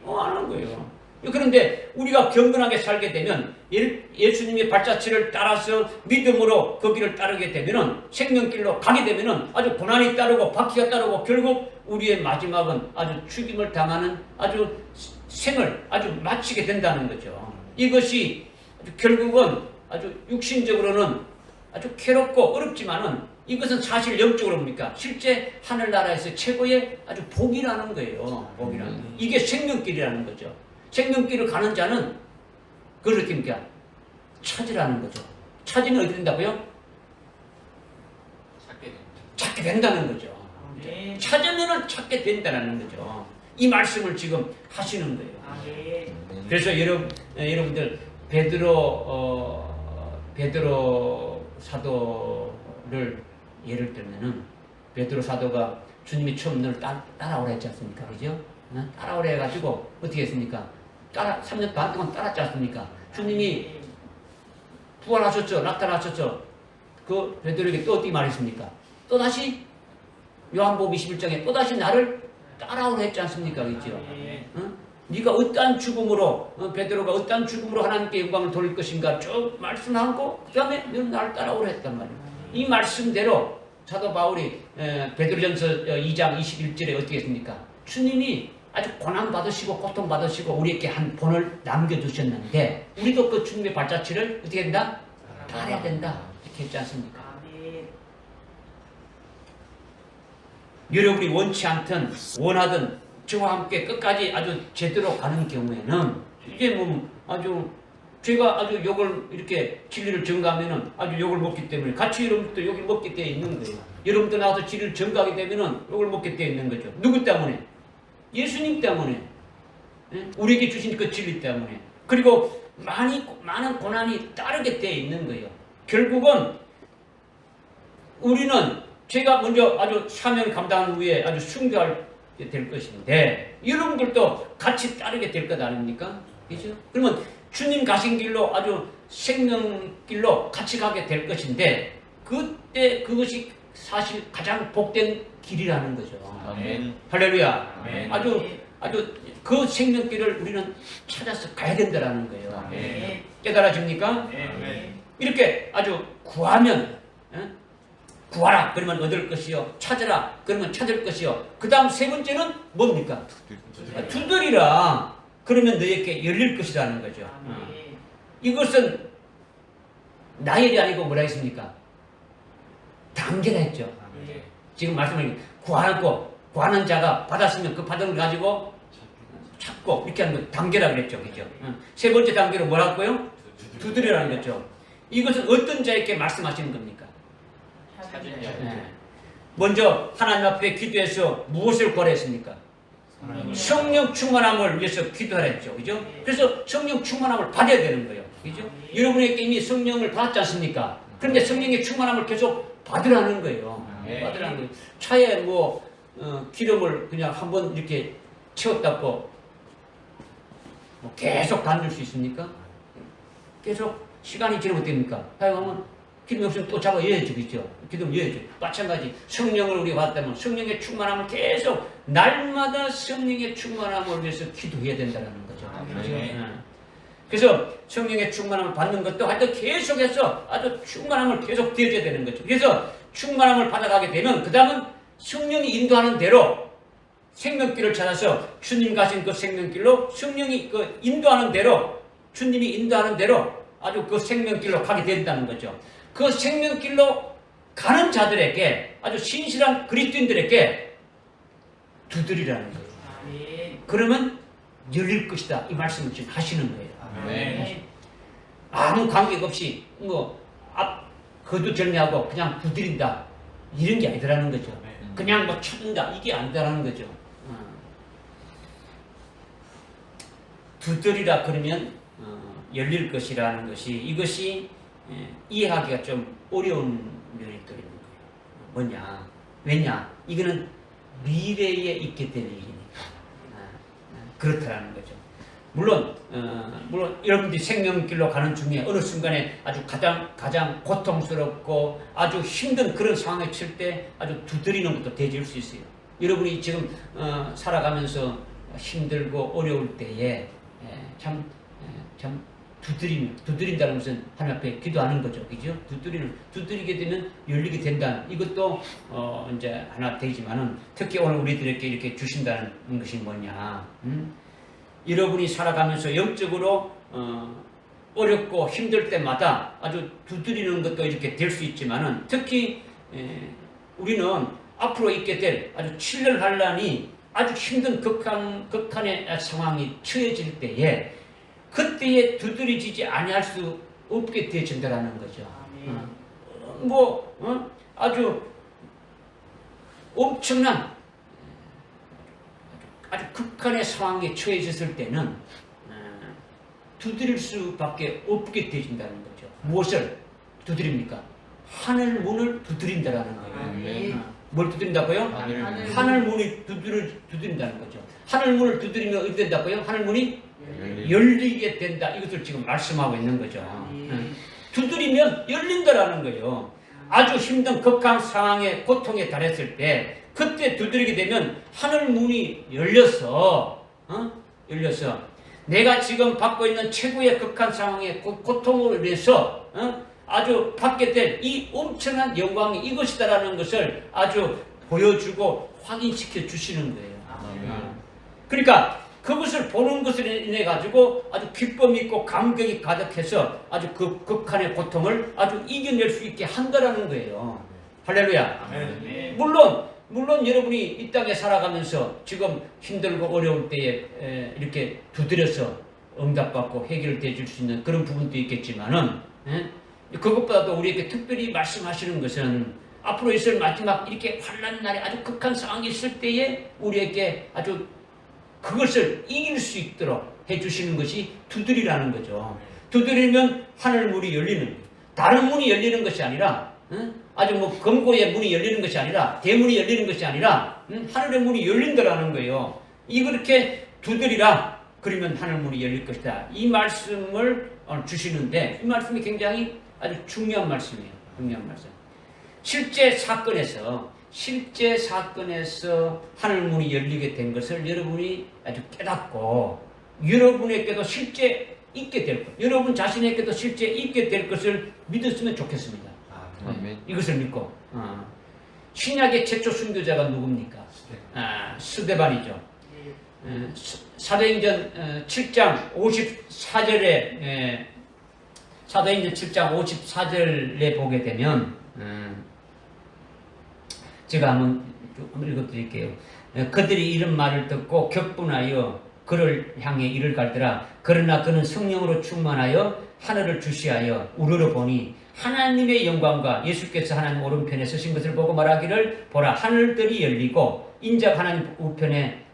안 한 거예요. 그런데 우리가 경건하게 살게 되면 예수님의 발자취를 따라서 믿음으로 그 길을 따르게 되면은 생명길로 가게 되면은 아주 고난이 따르고 박해가 따르고 결국 우리의 마지막은 아주 죽임을 당하는 아주 생을 아주 마치게 된다는 거죠. 이것이 결국은 아주 육신적으로는 아주 괴롭고 어렵지만은 이것은 사실 영적으로 뭡니까? 실제 하늘나라에서 최고의 아주 복이라는 거예요. 복이라는 거. 이게 생명길이라는 거죠. 생명길을 가는 자는 그걸 어떻게 합니까? 찾으라는 거죠. 찾으면 어떻게 된다고요? 찾게 된다는 거죠. 찾으면 찾게 된다는 거죠. 이 말씀을 지금 하시는 거예요. 그래서 여러분들 베드로 사도를 예를 들면은 베드로 사도가 주님이 처음 너를 따라오라 했지 않습니까? 그죠? 따라오라 해가지고 어떻게 했습니까? 3년 반 동안 따랐지 않습니까? 주님이 부활하셨죠? 나타나셨죠? 그 베드로에게 또 어떻게 말했습니까? 또다시 요한복음 21장에 또다시 나를 따라오라 했지 않습니까? 그죠? 네가 어떠한 죽음으로 베드로가 어떠한 죽음으로 하나님께 영광을 돌릴 것인가 쭉 말씀하고 그 다음에 너는 나를 따라오라 했단 말이에요. 이 말씀대로 사도 바울이 베드로전서 2장 21절에 어떻게 했습니까? 주님이 아주 고난받으시고 고통받으시고 우리에게 한 본을 남겨두셨는데 우리도 그 주님의 발자취를 어떻게 된다? 따라야 된다. 이렇게 했지 않습니까? 여러분이 원치 않든 원하든 저와 함께 끝까지 아주 제대로 가는 경우에는 이게 뭐 아주 제가 아주 욕을 이렇게 진리를 증거하면은 아주 욕을 먹기 때문에 같이 여러분들도 욕을 먹게 되어 있는 거예요. 여러분들 나와서 진리를 증거하게 되면은 욕을 먹게 되어 있는 거죠. 누구 때문에? 예수님 때문에. 우리에게 주신 그 진리 때문에. 그리고 많은 고난이 따르게 되어 있는 거예요. 결국은 우리는 제가 먼저 아주 사명 감당한 후에 아주 순교할 될 것인데 여러분들도 같이 따르게 될 것 아닙니까? 그죠? 그러면 주님 가신 길로 아주 생명길로 같이 가게 될 것인데 그때 그것이 사실 가장 복된 길이라는 거죠. 아멘. 할렐루야. 아멘. 아주 그 생명길을 우리는 찾아서 가야 된다라는 거예요. 아멘. 깨달아집니까? 아멘. 이렇게 아주 구하면 구하라 그러면 얻을 것이요 찾으라 그러면 찾을 것이요 그 다음 세 번째는 뭡니까? 두드리라 그러면 너에게 열릴 것이라는 거죠. 이것은 나의 일이 아니고 뭐라 했습니까? 단계라 했죠. 지금 말씀하신 구하는 자가 받았으면 그 받은 걸 가지고 찾고 이렇게 하는 거 단계라 그랬죠. 그죠? 세 번째 단계로 뭐라고요? 두드리라는 거죠. 이것은 어떤 자에게 말씀하시는 겁니까? 먼저 하나님 앞에 기도해서 무엇을 구하랬습니까? 성령 충만함을 위해서 기도하랬죠. 그죠? 그래서 성령 충만함을 받아야 되는 거예요. 그죠? 여러분에게 이미 성령을 받았지 않습니까? 그런데 성령의 충만함을 계속 받으라는 거예요. 받으라는 거예요. 차에 기름을 그냥 한번 이렇게 채웠다고 계속 받을 수 있습니까? 계속 시간이 지나면 어떻습니까? 사용하면 기름이 없으면 또 잡아 여야죠. 그죠? 기름 여야죠. 마찬가지 성령을 우리가 받다면 성령의 충만함을 계속 날마다 성령의 충만함을 위해서 기도해야 된다는 거죠. 그렇죠? 그래서 성령의 충만함을 받는 것도 하여튼 계속해서 아주 충만함을 계속 되어야 되는 거죠. 그래서 충만함을 받아가게 되면 그 다음은 성령이 인도하는 대로 생명길을 찾아서 주님 가신 그 생명길로 성령이 그 인도하는 대로 주님이 인도하는 대로 아주 그 생명길로 가게 된다는 거죠. 그 생명길로 가는 자들에게 아주 신실한 그리스도인들에게 두드리라는 거예요. 그러면 열릴 것이다. 이 말씀을 지금 하시는 거예요. 아무 관계 없이 거두절미하고 그냥 두드린다 이런 게 아니더라는 거죠. 그냥 쳐준다 이게 아니더라는 거죠. 두드리라 그러면 열릴 것이라는 것이 이것이 이해하기가 좀 어려운 면이 또 있는 거예요. 뭐냐? 왜냐? 이거는 미래에 있게 될 일이니까 그렇다라는 거죠. 물론 여러분들이 생명길로 가는 중에 어느 순간에 아주 가장 고통스럽고 아주 힘든 그런 상황에 칠 때 아주 두드리는 것도 되질 수 있어요. 여러분이 지금 살아가면서 힘들고 어려울 때에 참 두드린다는 것은 하나님 앞에 기도하는 거죠. 그죠? 두드리게 되면 열리게 된다는 이것도 이제 하나 되지만은 특히 오늘 우리들에게 이렇게 주신다는 것이 뭐냐? 여러분이 살아가면서 영적으로 어렵고 힘들 때마다 아주 두드리는 것도 이렇게 될 수 있지만은 특히 우리는 앞으로 있게 될 아주 7년 환란이 아주 힘든 극한의 상황이 처해질 때에 그때에 두드리지지 아니할 수 없게 되어진다라는 거죠. 아주 엄청난 아주 극한의 상황에 처해졌을 때는 두드릴 수밖에 없게 되어진다는 거죠. 무엇을 두드립니까? 하늘 문을 두드린다라는 거예요. 뭘 두드린다고요? 하늘 문이 두드린다는 거죠. 하늘 문을 두드리면 어떻게 된다고요? 하늘 문이 열리게 된다. 이것을 지금 말씀하고 있는 거죠. 두드리면 열린다라는 거예요. 아주 힘든 극한 상황에 고통에 달했을 때 그때 두드리게 되면 하늘 문이 열려서 내가 지금 받고 있는 최고의 극한 상황의 고통으로 인해서 아주 받게 될 이 엄청난 영광이 이것이다라는 것을 아주 보여주고 확인시켜 주시는 거예요. 그러니까 그것을 보는 것을 인해 가지고 아주 기쁨이 있고 감격이 가득해서 아주 그 극한의 고통을 아주 이겨낼 수 있게 한다라는 거예요. 할렐루야. 물론 여러분이 이 땅에 살아가면서 지금 힘들고 어려울 때에 이렇게 두드려서 응답받고 해결돼 줄 수 있는 그런 부분도 있겠지만은 그것보다도 우리에게 특별히 말씀하시는 것은 앞으로 있을 마지막 이렇게 환난 날에 아주 극한 상황이 있을 때에 우리에게 아주 그것을 이길 수 있도록 해주시는 것이 두드리라는 거죠. 두드리면 하늘 문이 열리는 거예요. 다른 문이 열리는 것이 아니라 아주 금고의 문이 열리는 것이 아니라 대문이 열리는 것이 아니라 하늘의 문이 열린다라는 거예요. 이렇게 두드리라 그러면 하늘 문이 열릴 것이다. 이 말씀을 주시는데 이 말씀이 굉장히 아주 중요한 말씀이에요. 중요한 말씀. 실제 사건에서 하늘 문이 열리게 된 것을 여러분이 아주 깨닫고 여러분에게도 실제 있게 될 것, 여러분 자신에게도 실제 있게 될 것을 믿었으면 좋겠습니다. 이것을 믿고 신약의 최초 순교자가 누굽니까? 스데반이죠. 사도행전 7장 54절에 사도행전 7장 54절에 보게 되면 제가 한번 읽어드릴게요. 그들이 이런 말을 듣고 격분하여 그를 향해 이를 갈더라. 그러나 그는 성령으로 충만하여 하늘을 주시하여 우러러 보니 하나님의 영광과 예수께서 하나님 오른편에 서신 것을 보고 말하기를 보라 하늘들이 열리고 인자가 하나님 우편에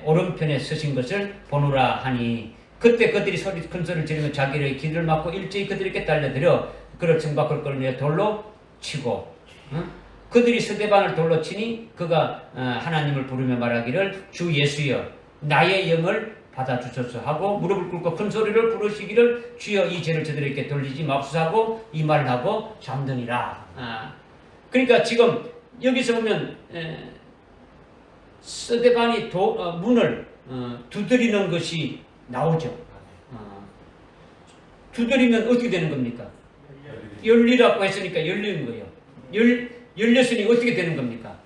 오른편에 서신 것을 보노라 하니 그때 그들이 큰 소리를 지르며 자기의 길을 막고 일제히 그들에게 달려들어 그를城밖을 끌어내어 돌로 치고 그들이 스데반을 돌로 치니 그가 하나님을 부르며 말하기를 주 예수여 나의 영을 받아주소서 하고 무릎을 꿇고 큰 소리를 부르시기를 주여 이 죄를 저들에게 돌리지 마옵소서 이 말을 하고 잠드니라. 그러니까 지금 여기서 보면 스데반이 문을 두드리는 것이 나오죠. 두드리면 어떻게 되는 겁니까? 열리라고 했으니까 열리는 거예요. 열렸으니 어떻게 되는 겁니까?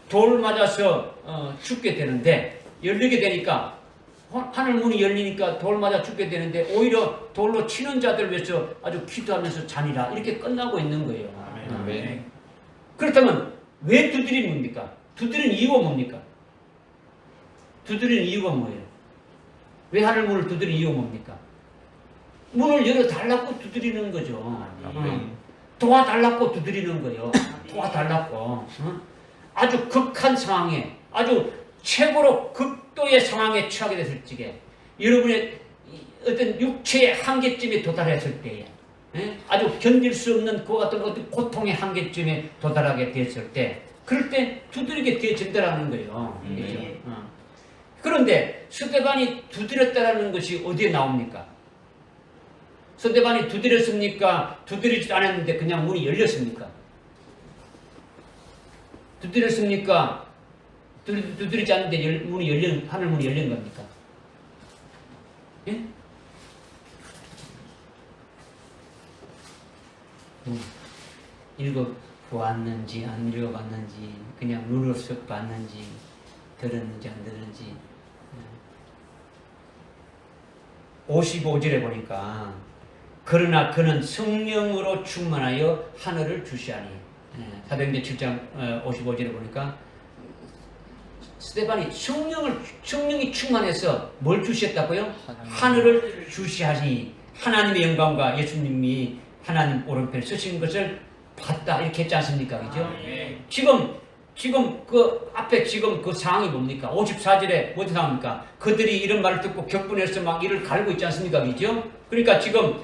돌 맞아서 죽게 되는데, 열리게 되니까 하늘 문이 열리니까 돌 맞아 죽게 되는데, 오히려 돌로 치는 자들 위해서 아주 기도하면서 자니라 이렇게 끝나고 있는 거예요. 아멘. 그렇다면 왜 두드리는 겁니까? 두드리는 이유가 뭡니까? 두드리는 이유가 뭐예요? 왜 하늘 문을 두드리는 이유가 뭡니까? 문을 열어달라고 두드리는 거죠. 도와달라고 두드리는 거예요. 도와달라고. 아주 극한 상황에, 아주 최고로 극도의 상황에 처하게 됐을 적에, 여러분의 어떤 육체의 한계점에 도달했을 때에, 아주 견딜 수 없는 그와 같은 어떤 고통의 한계점에 도달하게 됐을 때, 그럴 때 두드리게 되어진다라는 거예요. 그렇죠? 그런데 스데반이 두드렸다라는 것이 어디에 나옵니까? 스데반이 두드렸습니까? 두드리지도 않았는데 그냥 문이 열렸습니까? 두드렸습니까? 두드리지 않는데 문이 열린, 하늘 문이 열린 겁니까? 예? 읽어보았는지 안 읽어봤는지, 그냥 눈으로 쓱 봤는지, 들었는지 안 들었는지. 55절에 보니까, 그러나 그는 성령으로 충만하여 하늘을 주시하니. 사도행전 7장 55절에 보니까 스데반이 성령이 충만해서 뭘 주시했다고요? 하늘을 주시하니, 하나님의 영광과 예수님이 하나님 오른편에 서신 것을 봤다 이렇게 했지 않습니까? 그죠? 지금 그 앞에 지금 그 상황이 뭡니까? 54절에 무슨 상황입니까? 그들이 이런 말을 듣고 격분해서 막 이를 갈고 있지 않습니까? 그죠? 그러니까 지금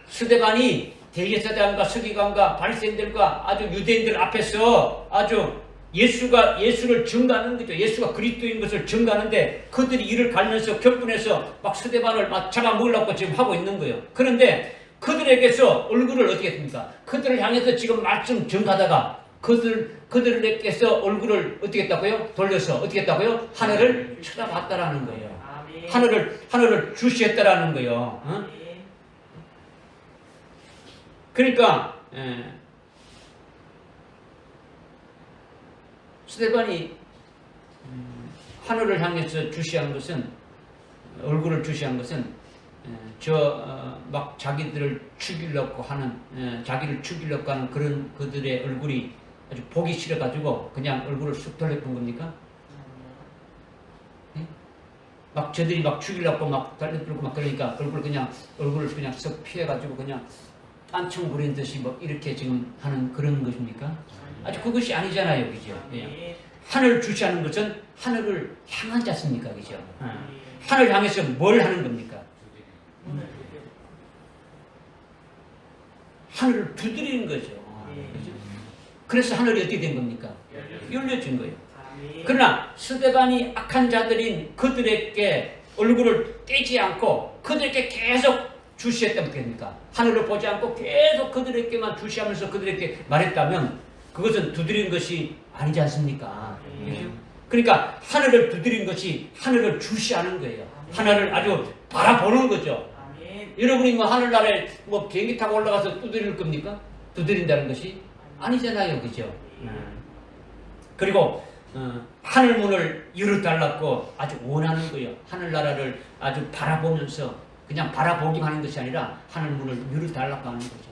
스데반이 대제사장과 서기관과 바리새인들과 아주 유대인들 앞에서 아주 예수를 증거하는 거죠. 예수가 그리스도인 것을 증거하는데, 그들이 이를 갈면서 격분해서 막 스데반을 막 잡아먹으려고 지금 하고 있는 거예요. 그런데 그들에게서 얼굴을 어떻게 했습니까? 그들을 향해서 지금 말씀 증가하다가 그들에게서 얼굴을 어떻게 했다고요? 돌려서 어떻게 했다고요? 하늘을 쳐다봤다라는 거예요. 하늘을 주시했다라는 거예요. 그러니까 스데반이 하늘을 향해서 주시한 것은, 얼굴을 주시한 것은 막 자기들을 죽이려고 하는, 자기를 죽이려고 하는 그런 그들의 얼굴이 아주 보기 싫어가지고 그냥 얼굴을 쑥 돌렸던 겁니까? 막 저들이 막 죽이려고 막 달려들고 막 그러니까 얼굴을 그냥 쓱 피해가지고 그냥 딴청 부린 듯이 뭐 이렇게 지금 하는 그런 것입니까? 아주 그것이 아니잖아요, 그죠? 예. 하늘을 주시하는 것은 하늘을 향한 자습니까, 그죠? 하늘 향해서 뭘 하는 겁니까? 하늘을 두드리는 거죠. 그죠? 그래서 하늘이 어떻게 된 겁니까? 열려진 거예요. 그러나 스데반이 악한 자들인 그들에게 얼굴을 떼지 않고 그들에게 계속 주시했다면 어떻게 됩니까? 하늘을 보지 않고 계속 그들에게만 주시하면서 그들에게 말했다면 그것은 두드린 것이 아니지 않습니까? 그러니까 하늘을 두드린 것이 하늘을 주시하는 거예요. 하늘을 아주 바라보는 거죠. 여러분이 뭐 하늘나라에 뭐 비행기 타고 올라가서 두드릴 겁니까? 두드린다는 것이 아니잖아요, 그죠? 그리고 하늘문을 열어달라고 아주 원하는 거예요. 하늘나라를 아주 바라보면서 그냥 바라보기만 하는 것이 아니라 하늘문을 열어달라고 하는 거죠.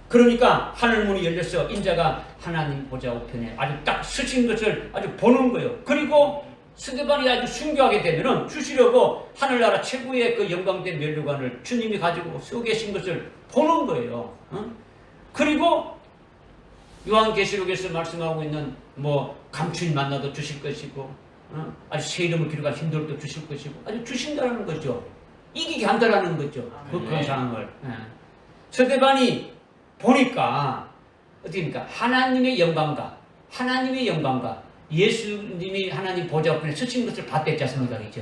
그러니까 하늘문이 열려서 인자가 하나님 보좌 우편에 아주 딱 서신 것을 아주 보는 거예요. 그리고 스데반이 아주 순교하게 되면은 주시려고 하늘나라 최고의 그 영광된 면류관을 주님이 가지고 서 계신 것을 보는 거예요. 그리고 요한계시록에서 말씀하고 있는 뭐 감추인 만나도 주실 것이고, 아주 새 이름을 기록한 흰돌도 주실 것이고, 아주 주신다는 거죠. 이기게 한다라는 거죠. 그런 상황을. 스데반이 보니까 어떻게 됩니까? 하나님의 영광과 예수님이 하나님 보좌 앞에 서신 것을 봤댔지 않습니까? 그죠?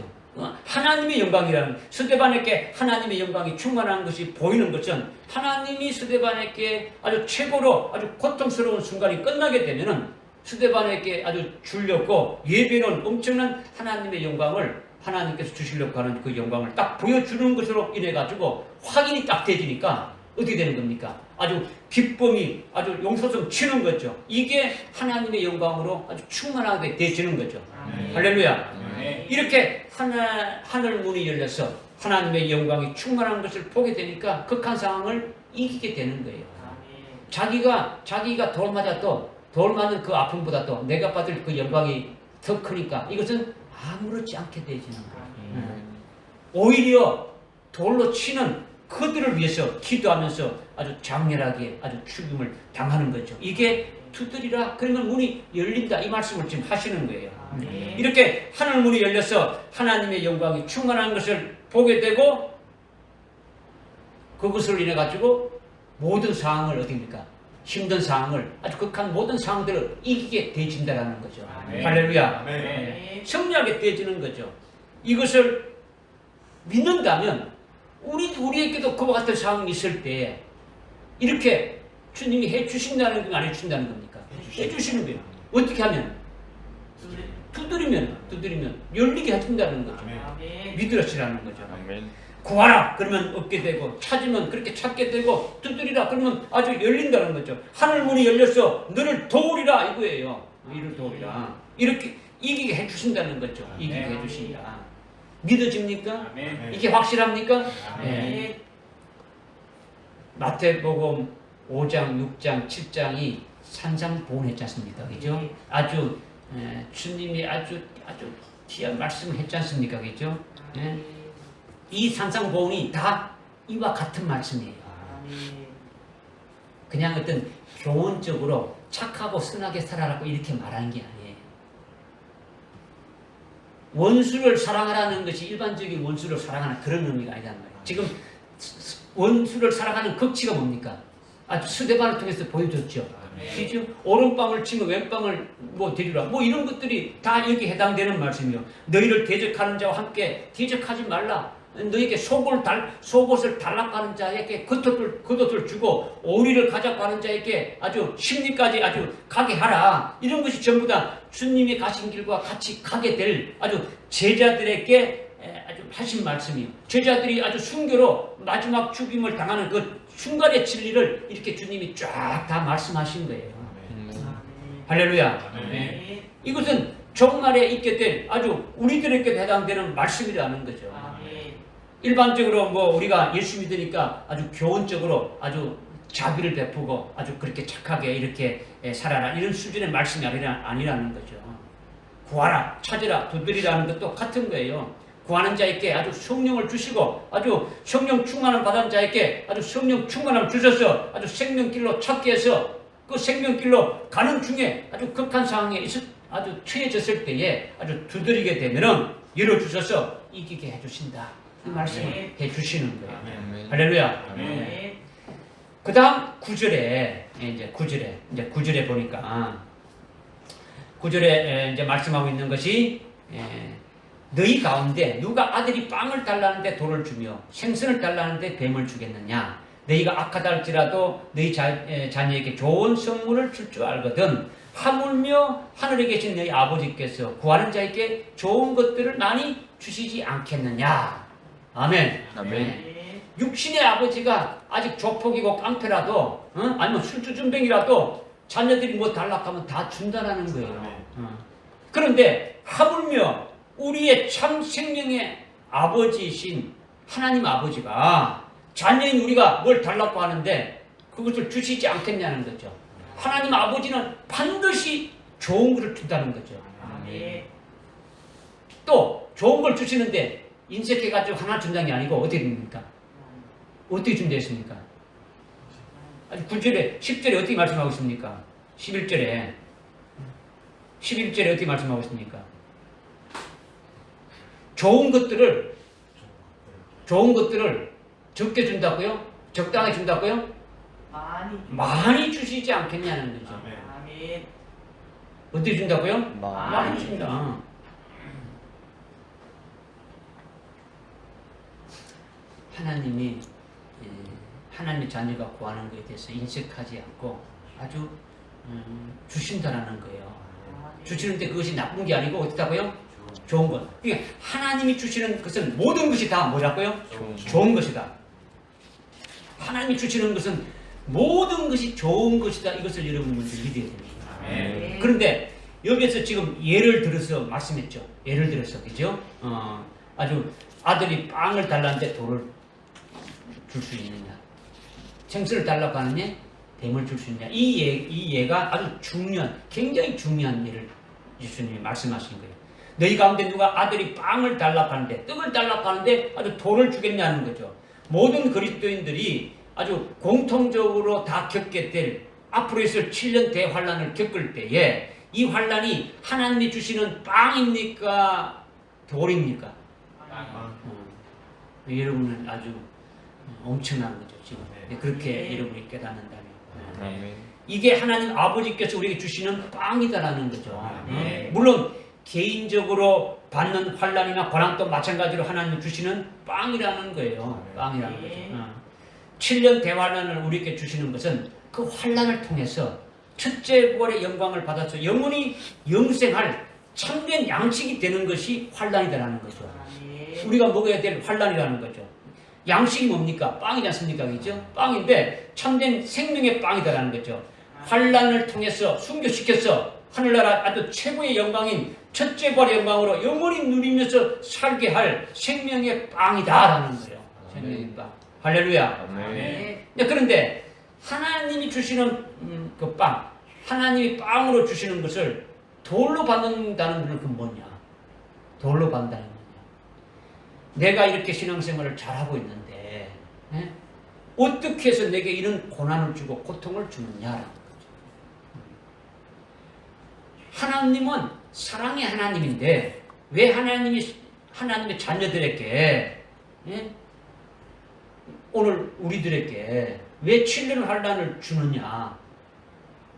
하나님의 영광이라는, 스데반에게 하나님의 영광이 충만한 것이 보이는 것은 하나님이 스데반에게 아주 최고로 아주 고통스러운 순간이 끝나게 되면은 스데반에게 아주 주려고 예비해놓은 엄청난 하나님의 영광을 하나님께서 주시려고 하는 그 영광을 딱 보여주는 것으로 인해 가지고 확인이 딱 되지니까 어떻게 되는 겁니까? 아주 기쁨이 아주 용솟음 치는 거죠. 이게 하나님의 영광으로 아주 충만하게 되지는 거죠. 할렐루야. 이렇게 하늘 문이 열려서 하나님의 영광이 충만한 것을 보게 되니까 극한 상황을 이기게 되는 거예요. 자기가 돌 맞아도 돌 맞는 그 아픔보다도 내가 받을 그 영광이 더 크니까 이것은 아무렇지 않게 되지는 거예요. 오히려 돌로 치는 그들을 위해서 기도하면서 아주 장렬하게 아주 죽임을 당하는 거죠. 이게 두드리라 그러면 문이 열린다 이 말씀을 지금 하시는 거예요. 이렇게 하늘 문이 열려서 하나님의 영광이 충만한 것을 보게 되고 그것을 인해 가지고 모든 상황을 어디입니까? 힘든 상황을 아주 극한 모든 상황들을 이기게 되진다라는 거죠. 할렐루야. 승리하게 되지는 거죠. 이것을 믿는다면 우리에게도 그와 같은 상황이 있을 때 이렇게 주님이 해주신다는 건 안 해주신다는 겁니까? 해주시는 거예요. 어떻게 하면? 두드리면 열리게 해준다는 거죠. 믿으시라는 거죠. 구하라 그러면 얻게 되고 찾으면 그렇게 찾게 되고 두드리라 그러면 아주 열린다는 거죠. 하늘문이 열려서 너를 도우리라 이거예요. 이를 도우리라 이렇게 이기게 해주신다는 거죠. 이기게 해주신다. 믿어집니까? 이게 확실합니까? 네. 마태복음 5장, 6장, 7장이 산상보훈했지 않습니까? 그죠? 아주 주님이 아주 귀한 말씀을 했지 않습니까? 그죠? 네. 이 산상보훈이 다 이와 같은 말씀이에요. 그냥 어떤 교훈적으로 착하고 선하게 살아라고 이렇게 말하는 게 아니에요. 원수를 사랑하라는 것이 일반적인 원수를 사랑하는 그런 의미가 아니란 말이에요. 지금 원수를 사랑하는 극치가 뭡니까? 아주 스데반을 통해서 보여줬죠. 그죠? 오른빵을 치면 왼빵을 데리라. 이런 것들이 다 여기 해당되는 말씀이요. 너희를 대적하는 자와 함께 대적하지 말라. 너에게 속옷을 달라고 하는 자에게 겉옷을 주고 오리를 가져고 하는 자에게 아주 심리까지 아주 가게 하라. 이런 것이 전부 다 주님이 가신 길과 같이 가게 될 아주 제자들에게 아주 하신 말씀이에요. 제자들이 아주 순교로 마지막 죽임을 당하는 그 순간의 진리를 이렇게 주님이 쫙 다 말씀하신 거예요. 할렐루야. 네. 이것은 종말에 있게 될 아주 우리들에게 해당되는 말씀이라는 거죠. 일반적으로 우리가 예수 믿으니까 아주 교훈적으로 아주 자비를 베푸고 아주 그렇게 착하게 이렇게 살아라 이런 수준의 말씀이 아니라는 거죠. 구하라, 찾으라, 두드리라는 것도 같은 거예요. 구하는 자에게 아주 성령을 주시고 아주 성령 충만을 받은 자에게 아주 성령 충만함을 주셔서 아주 생명길로 찾게 해서 그 생명길로 가는 중에 아주 극한 상황에 아주 처해졌을 때에 아주 두드리게 되면은 열어주셔서 이기게 해주신다. 이 말씀을 해주시는 거예요. 할렐루야. 그 다음 9절에 보니까 9절에 이제 말씀하고 있는 것이 너희 가운데 누가 아들이 빵을 달라는데 돌을 주며 생선을 달라는데 뱀을 주겠느냐? 너희가 악하다 할지라도 너희 자녀에게 좋은 선물을 줄 줄 알거든. 하물며 하늘에 계신 너희 아버지께서 구하는 자에게 좋은 것들을 많이 주시지 않겠느냐? 아멘. 육신의 아버지가 아직 조폭이고 깡패라도 아니면 술주준뱅이라도 자녀들이 달라고 하면 다 준다라는 거예요. 그런데 하물며 우리의 참 생명의 아버지이신 하나님 아버지가 자녀인 우리가 뭘 달라고 하는데 그것을 주시지 않겠냐는 거죠. 하나님 아버지는 반드시 좋은 것을 준다는 거죠. 또 좋은 걸 주시는데 인색해가지고 하나 준다는 게 아니고 어떻게 됩니까? 어떻게 준다 했습니까? 아주 9절에 10절에 어떻게 말씀하고 있습니까? 11절에 어떻게 말씀하고 있습니까? 좋은 것들을 적게 준다고요? 적당히 준다고요? 많이 주시지 않겠냐는 거죠. 어떻게 준다고요? 많이 준다. 하나님이 하나님의 자녀가 구하는 것에 대해서 인색하지 않고 아주 주신다라는 거예요. 주시는데 그것이 나쁜 게 아니고 어떻다고요? 좋은 것. 그러니까 하나님이 주시는 것은 모든 것이 다 뭐라고요? 좋은 것이다. 하나님이 주시는 것은 모든 것이 좋은 것이다. 이것을 여러분 먼저 믿어야 됩니다. 그런데 여기에서 지금 예를 들어서 말씀했죠. 예를 들어서, 그죠? 아주 아들이 빵을 달라는데 돌을 줄 수 있느냐? 생수를 달라고 하느냐? 뱀을 줄 수 있느냐? 이 예가 아주 중요한, 굉장히 중요한 예를 예수님이 말씀하신 거예요. 너희 가운데 누가 아들이 빵을 달라고 하는데, 떡을 달라고 하는데 아주 돌을 주겠냐는 거죠. 모든 그리스도인들이 아주 공통적으로 다 겪게 될 앞으로 있을 7년 대환란을 겪을 때에 이 환란이 하나님이 주시는 빵입니까? 돌입니까? 여러분은 아주 엄청난 거죠. 지금 그렇게 여러분이 깨닫는다면 이게 하나님 아버지께서 우리에게 주시는 빵이다라는 거죠. 물론 개인적으로 받는 환란이나 고난도 마찬가지로 하나님 주시는 빵이라는 거예요. 빵이라는 거죠. 7년 대환란을 우리에게 주시는 것은 그 환란을 통해서 첫째 부활의 영광을 받아서 영원히 영생할 참된 양식이 되는 것이 환란이다라는 거죠. 우리가 먹어야 될 환란이라는 거죠. 양식이 뭡니까? 빵이지 않습니까? 그죠? 빵인데 참된 생명의 빵이다라는 거죠. 환란을 통해서 순교시켜서 하늘나라 아주 최고의 영광인 첫째 부활의 영광으로 영원히 누리면서 살게 할 생명의 빵이다라는 거예요. 생명의 빵. 할렐루야. 그런데 하나님이 주시는 그 빵, 하나님이 빵으로 주시는 것을 돌로 받는다는 것은 그 뭐냐? 돌로 받는다는 거냐? 내가 이렇게 신앙생활을 잘하고 있는데 어떻게 해서 내게 이런 고난을 주고 고통을 주느냐라는 거죠. 하나님은 사랑의 하나님인데 왜 하나님의 자녀들에게 오늘 우리들에게 왜 7년 환란을 주느냐?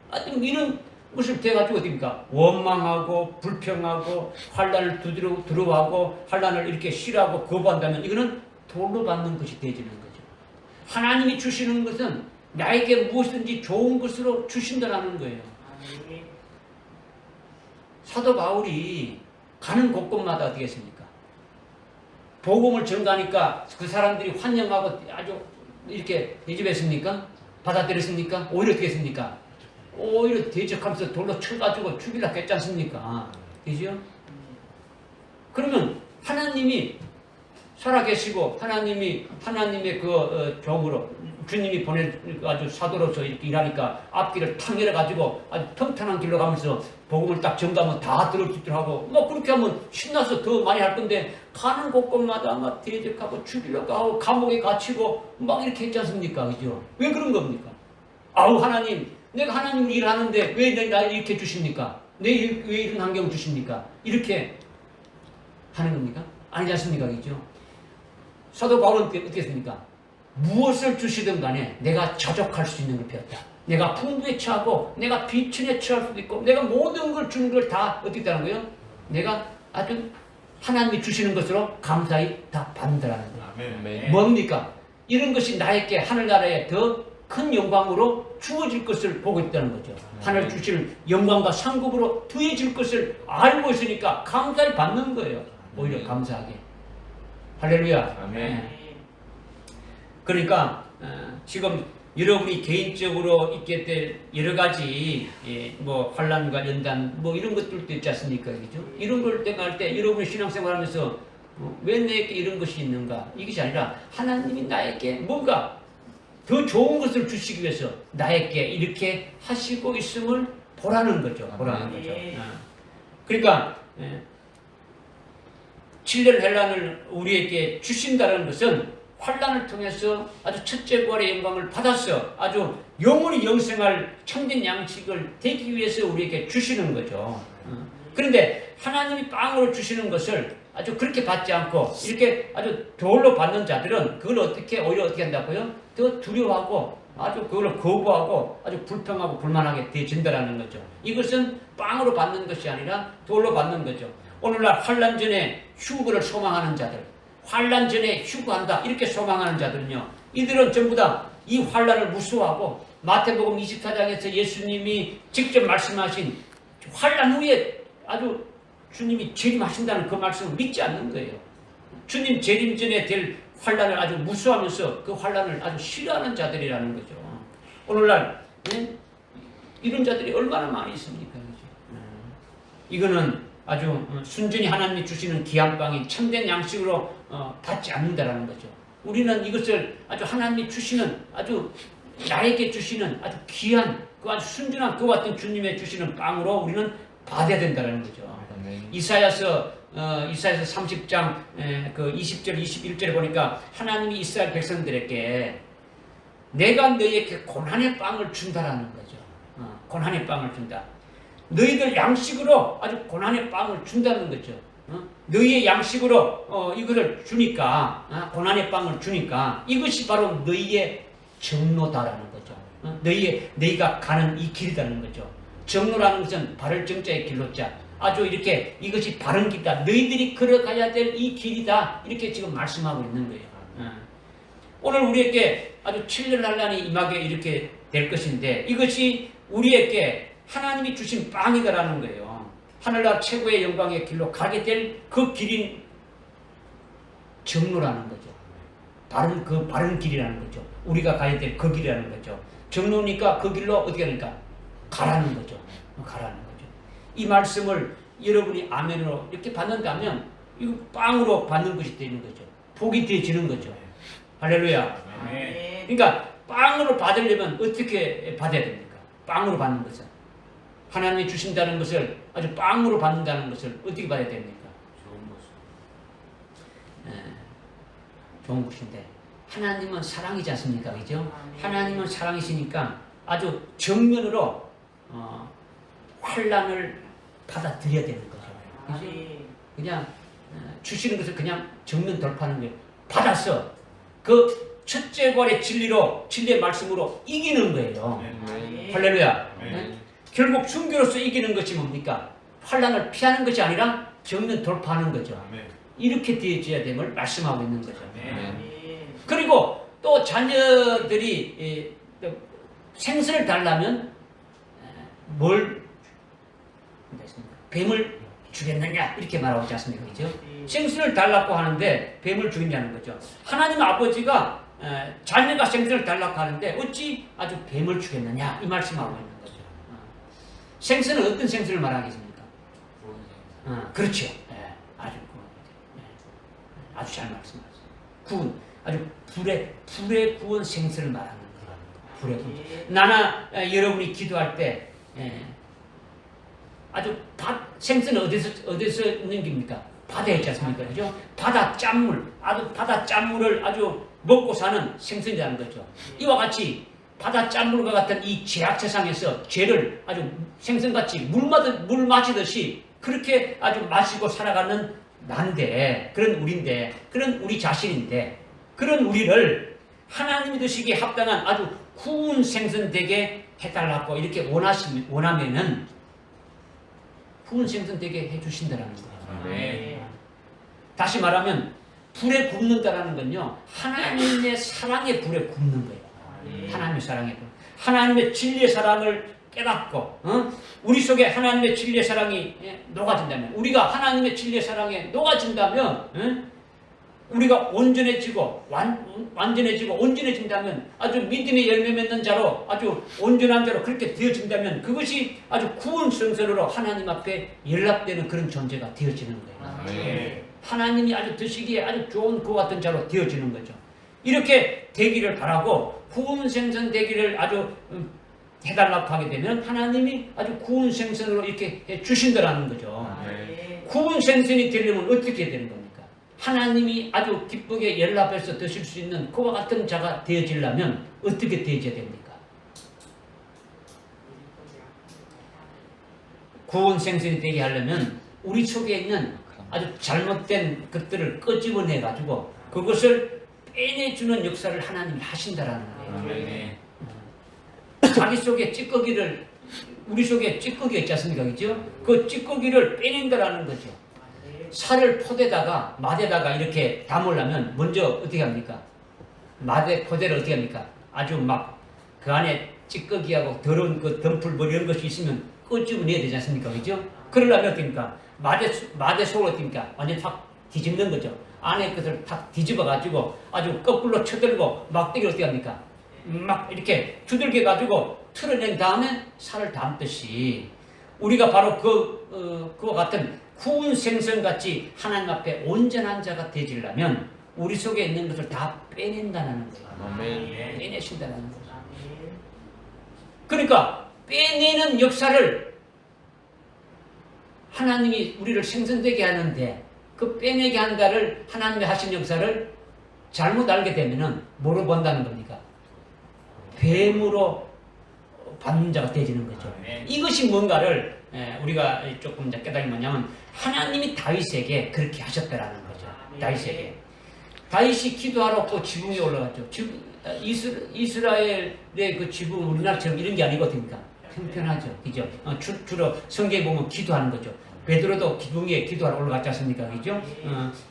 하여튼 이런 것을 돼가지고 어떻습니까? 원망하고 불평하고 환란을 두려워하고 환란을 이렇게 싫어하고 거부한다면 이거는 돌로 받는 것이 되지는 거죠. 하나님이 주시는 것은 나에게 무엇이든지 좋은 것으로 주신다는 거예요. 사도 바울이 가는 곳곳마다 어떻게 했습니까? 복음을 전가하니까 그 사람들이 환영하고 아주 이렇게 대접했습니까? 받아들였습니까? 오히려 어떻게 했습니까? 오히려 대적하면서 돌로 쳐가지고 죽이려고 했지 않습니까? 그죠? 그러면 하나님이 살아계시고 하나님의 그 종으로 주님이 보내가지고 사도로서 이렇게 일하니까 앞길을 탁 열어가지고 아주 평탄한 길로 가면서 복음을 딱 전가하면 다 들을 수 있도록 하고 뭐 그렇게 하면 신나서 더 많이 할 건데 가는 곳곳마다 막 대적하고 죽이려고 하고 감옥에 갇히고 막 이렇게 했지 않습니까? 그죠? 왜 그런 겁니까? 아우 하나님 내가 하나님을 일하는데 왜 나를 이렇게 주십니까? 왜 이런 환경을 주십니까? 이렇게 하는 겁니까? 아니지 않습니까? 그죠? 사도 바울은 어떻게 했습니까? 무엇을 주시든 간에 내가 자족할 수 있는 걸 배웠다. 내가 풍부에 처하고 내가 비천에 처할 수도 있고 내가 모든 걸 주는 걸 다 어떻게 했다는 거예요? 내가 아주 하나님이 주시는 것으로 감사히 다 받는다는 거예요. 뭡니까? 이런 것이 나에게 하늘나라에 더 큰 영광으로 주어질 것을 보고 있다는 거죠. 하늘 주실 영광과 상급으로 더해질 것을 알고 있으니까 감사히 받는 거예요. 오히려 감사하게. 할렐루야. 아멘. 그러니까 지금 여러분이 개인적으로 있게 될 여러 가지 뭐 환란과 연단 뭐 이런 것들도 있지 않습니까? 그죠? 이런 걸 때할 때 여러분이 신앙생활하면서 왜 내게 이런 것이 있는가? 이것이 아니라 하나님이 나에게 뭔가 더 좋은 것을 주시기 위해서 나에게 이렇게 하시고 있음을 보라는 거죠. 보라는 거죠. 그러니까 7년 환란을 우리에게 주신다는 것은 환란을 통해서 아주 첫째 부활의 영광을 받아서 아주 영원히 영생할 참된 양식을 되기 위해서 우리에게 주시는 거죠. 그런데 하나님이 빵으로 주시는 것을 아주 그렇게 받지 않고 이렇게 아주 돌로 받는 자들은 그걸 오히려 어떻게 한다고요? 더 두려워하고 아주 그걸 거부하고 아주 불평하고 불만하게 되어진다라는 거죠. 이것은 빵으로 받는 것이 아니라 돌로 받는 거죠. 오늘날 환란 전에 휴거를 소망하는 자들, 환란 전에 휴거한다 이렇게 소망하는 자들은요, 이들은 전부 다 이 환란을 무서워하고 마태복음 24장에서 예수님이 직접 말씀하신 환란 후에 아주 주님이 재림하신다는 그 말씀을 믿지 않는 거예요. 주님 재림 전에 될 환란을 아주 무수하면서 그 환란을 아주 싫어하는 자들이라는 거죠. 오늘날 이런 자들이 얼마나 많이 있습니까? 이거는 아주 순전히 하나님이 주시는 귀한 빵이 참된 양식으로 받지 않는다라는 거죠. 우리는 이것을 아주 하나님이 주시는 아주 나에게 주시는 아주 귀한 그 아주 순전한 그와 같은 주님의 주시는 빵으로 우리는 받아야 된다는 거죠. 이사야서 30장 그 20절 21절에 보니까 하나님이 이스라엘 백성들에게 내가 너희에게 고난의 빵을 준다라는 거죠. 고난의 빵을 준다. 너희들 양식으로 아주 고난의 빵을 준다는 거죠. 너희의 양식으로 이거를 주니까 고난의 빵을 주니까 이것이 바로 너희의 정로다라는 거죠. 너희가 가는 이 길이라는 거죠. 정로라는 것은 바를 정자의 길로자. 아주 이렇게 이것이 바른 길이다. 너희들이 걸어가야 될 이 길이다. 이렇게 지금 말씀하고 있는 거예요. 오늘 우리에게 아주 7년 환란이 임하게 이렇게 될 것인데 이것이 우리에게 하나님이 주신 빵이다라는 거예요. 하늘나라 최고의 영광의 길로 가게 될 그 길인 정로라는 거죠. 바른 길이라는 거죠. 우리가 가야 될 그 길이라는 거죠. 정로니까 그 길로 어떻게 하니까 가라는 거죠. 가라는 거죠. 이 말씀을 여러분이 아멘으로 이렇게 받는다면 이거 빵으로 받는 것이 되는 거죠. 복이 되어지는 거죠. 할렐루야. 그러니까 빵으로 받으려면 어떻게 받아야 됩니까? 빵으로 받는 것은 하나님이 주신다는 것을 아주 빵으로 받는다는 것을 어떻게 받아야 됩니까? 좋은 것인데 하나님은 사랑이지 않습니까? 그죠? 하나님은 사랑이시니까 아주 정면으로 환란을 받아들여야 되는 거죠. 그죠? 그냥 주시는 것을 그냥 정면 돌파하는 거예요. 받았어. 그 첫째 관의 진리의 말씀으로 이기는 거예요. 할렐루야. 결국 순교로서 이기는 것이 뭡니까? 환란을 피하는 것이 아니라 정면 돌파하는 거죠. 이렇게 되어져야 됨을 말씀하고 있는 거죠. 그리고 또 자녀들이 생선을 달라면 뱀을 주겠느냐 이렇게 말하고 있지 않습니까? 그죠? 생선을 달라고 하는데 뱀을 주겠냐는 거죠. 하나님 아버지가 자녀가 생선을 달라고 하는데 어찌 아주 뱀을 주겠느냐 이 말씀하고 있는 거죠. 생선은 어떤 생선을 말하겠습니까? 그렇죠. 아주 잘 말씀하셨어요. 구운, 아주 불에 구운 생선을 말하는 거예요. 불에 구운. 나나 여러분이 기도할 때 아주 생선은 어디서 있는 겁니까? 바다에 있지 않습니까? 그죠? 바다 짠물, 아주 바다 짠물을 아주 먹고 사는 생선이라는 거죠. 이와 같이 바다 짠물과 같은 이 죄악 세상에서 죄를 아주 생선같이 물 마시듯이 그렇게 아주 마시고 살아가는 난데, 그런 우리인데, 그런 우리 자신인데, 그런 우리를 하나님이 드시기에 합당한 아주 구운 생선 되게 해달라고 이렇게 원하면은 구운 생선 되게 해주신다는 거예요. 다시 말하면 불에 굽는다라는 건요, 하나님의 사랑의 불에 굽는 거예요. 하나님의 사랑의 불. 하나님의 진리의 사랑을 깨닫고 우리 속에 하나님의 진리의 사랑이 녹아진다면, 우리가 하나님의 진리의 사랑에 녹아진다면 우리가 온전해지고 완전해지고 온전해진다면, 아주 믿음의 열매 맺는 자로 아주 온전한 자로 그렇게 되어진다면 그것이 아주 구원 성선으로 하나님 앞에 연락되는 그런 존재가 되어지는 거예요. 하나님이 아주 드시기에 아주 좋은 그와 같은 자로 되어지는 거죠. 이렇게 되기를 바라고 구원 생선 되기를 아주 해달라고 하게 되면 하나님이 아주 구운 생선으로 이렇게 해주신다라는 거죠. 구운 생선이 되려면 어떻게 해야 되는 겁니까? 하나님이 아주 기쁘게 연락해서 드실 수 있는 그와 같은 자가 되어지려면 어떻게 되어져야 됩니까? 구운 생선이 되게 하려면 우리 속에 있는 아주 잘못된 것들을 끄집어내가지고 그것을 빼내주는 역사를 하나님이 하신다라는 거예요. 자기 속에 찌꺼기를, 우리 속에 찌꺼기가 있지 않습니까? 그죠? 그 찌꺼기를 빼낸다라는 거죠. 살을 마대다가 이렇게 담으려면 먼저 어떻게 합니까? 포대를 어떻게 합니까? 아주 막 그 안에 찌꺼기하고 더러운 그 덤풀 뭐 이런 것이 있으면 끄집어내야 되지 않습니까? 그죠? 그러려면 어떻게 합니까? 마대 속을 어떻습니까? 완전 탁 뒤집는 거죠. 안에 것을 탁 뒤집어가지고 아주 거꾸로 쳐들고 막대기를 어떻게 합니까? 막 이렇게 두들겨가지고 틀어낸 다음에 살을 담듯이 우리가 바로 그와 같은 구운 생선같이 하나님 앞에 온전한 자가 되지려면 우리 속에 있는 것을 다 빼낸다는 거예요. 아멘. 빼내신다는 거죠. 그러니까 빼내는 역사를 하나님이 우리를 생선되게 하는데 그 빼내게 한다를 하나님이 하신 역사를 잘못 알게 되면은 뭐로 본다는 겁니까? 뱀으로 받는 자가 되지는 거죠. 이것이 뭔가를 우리가 조금 깨달으면 뭐냐면 하나님이 다윗에게 그렇게 하셨다라는 거죠. 다윗에게. 다윗이 기도하러 또 지붕에 올라갔죠. 이스라엘의 그 지붕 우리나라처럼 이런 게 아니거든요. 평평하죠. 그죠? 주로 성경에 보면 기도하는 거죠. 베드로도 지붕에 기도하러 올라갔지 않습니까? 그죠?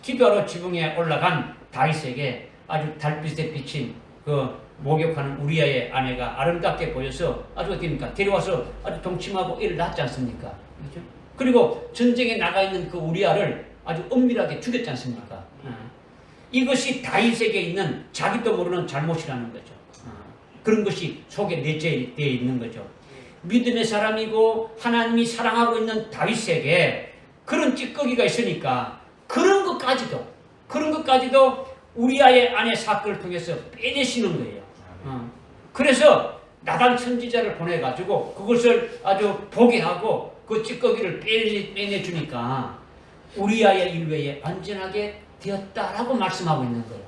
기도하러 지붕에 올라간 다윗에게 아주 달빛에 비친 그 목욕하는 우리아의 아내가 아름답게 보여서 아주 어떻습니까? 데려와서 아주 동침하고 일을 낳지 않습니까? 그죠? 그리고 전쟁에 나가 있는 그 우리아를 아주 엄밀하게 죽였지 않습니까? 이것이 다윗에게 있는 자기도 모르는 잘못이라는 거죠. 그런 것이 속에 내재되어 있는 거죠. 믿음의 사람이고 하나님이 사랑하고 있는 다윗에게 그런 찌꺼기가 있으니까 그런 것까지도 우리아의 아내 사건을 통해서 빼내시는 거예요. 그래서 나단 선지자를 보내가지고 그것을 아주 보게 하고 그 찌꺼기를 빼내주니까 우리아의 일외에 안전하게 되었다라고 말씀하고 있는 거예요.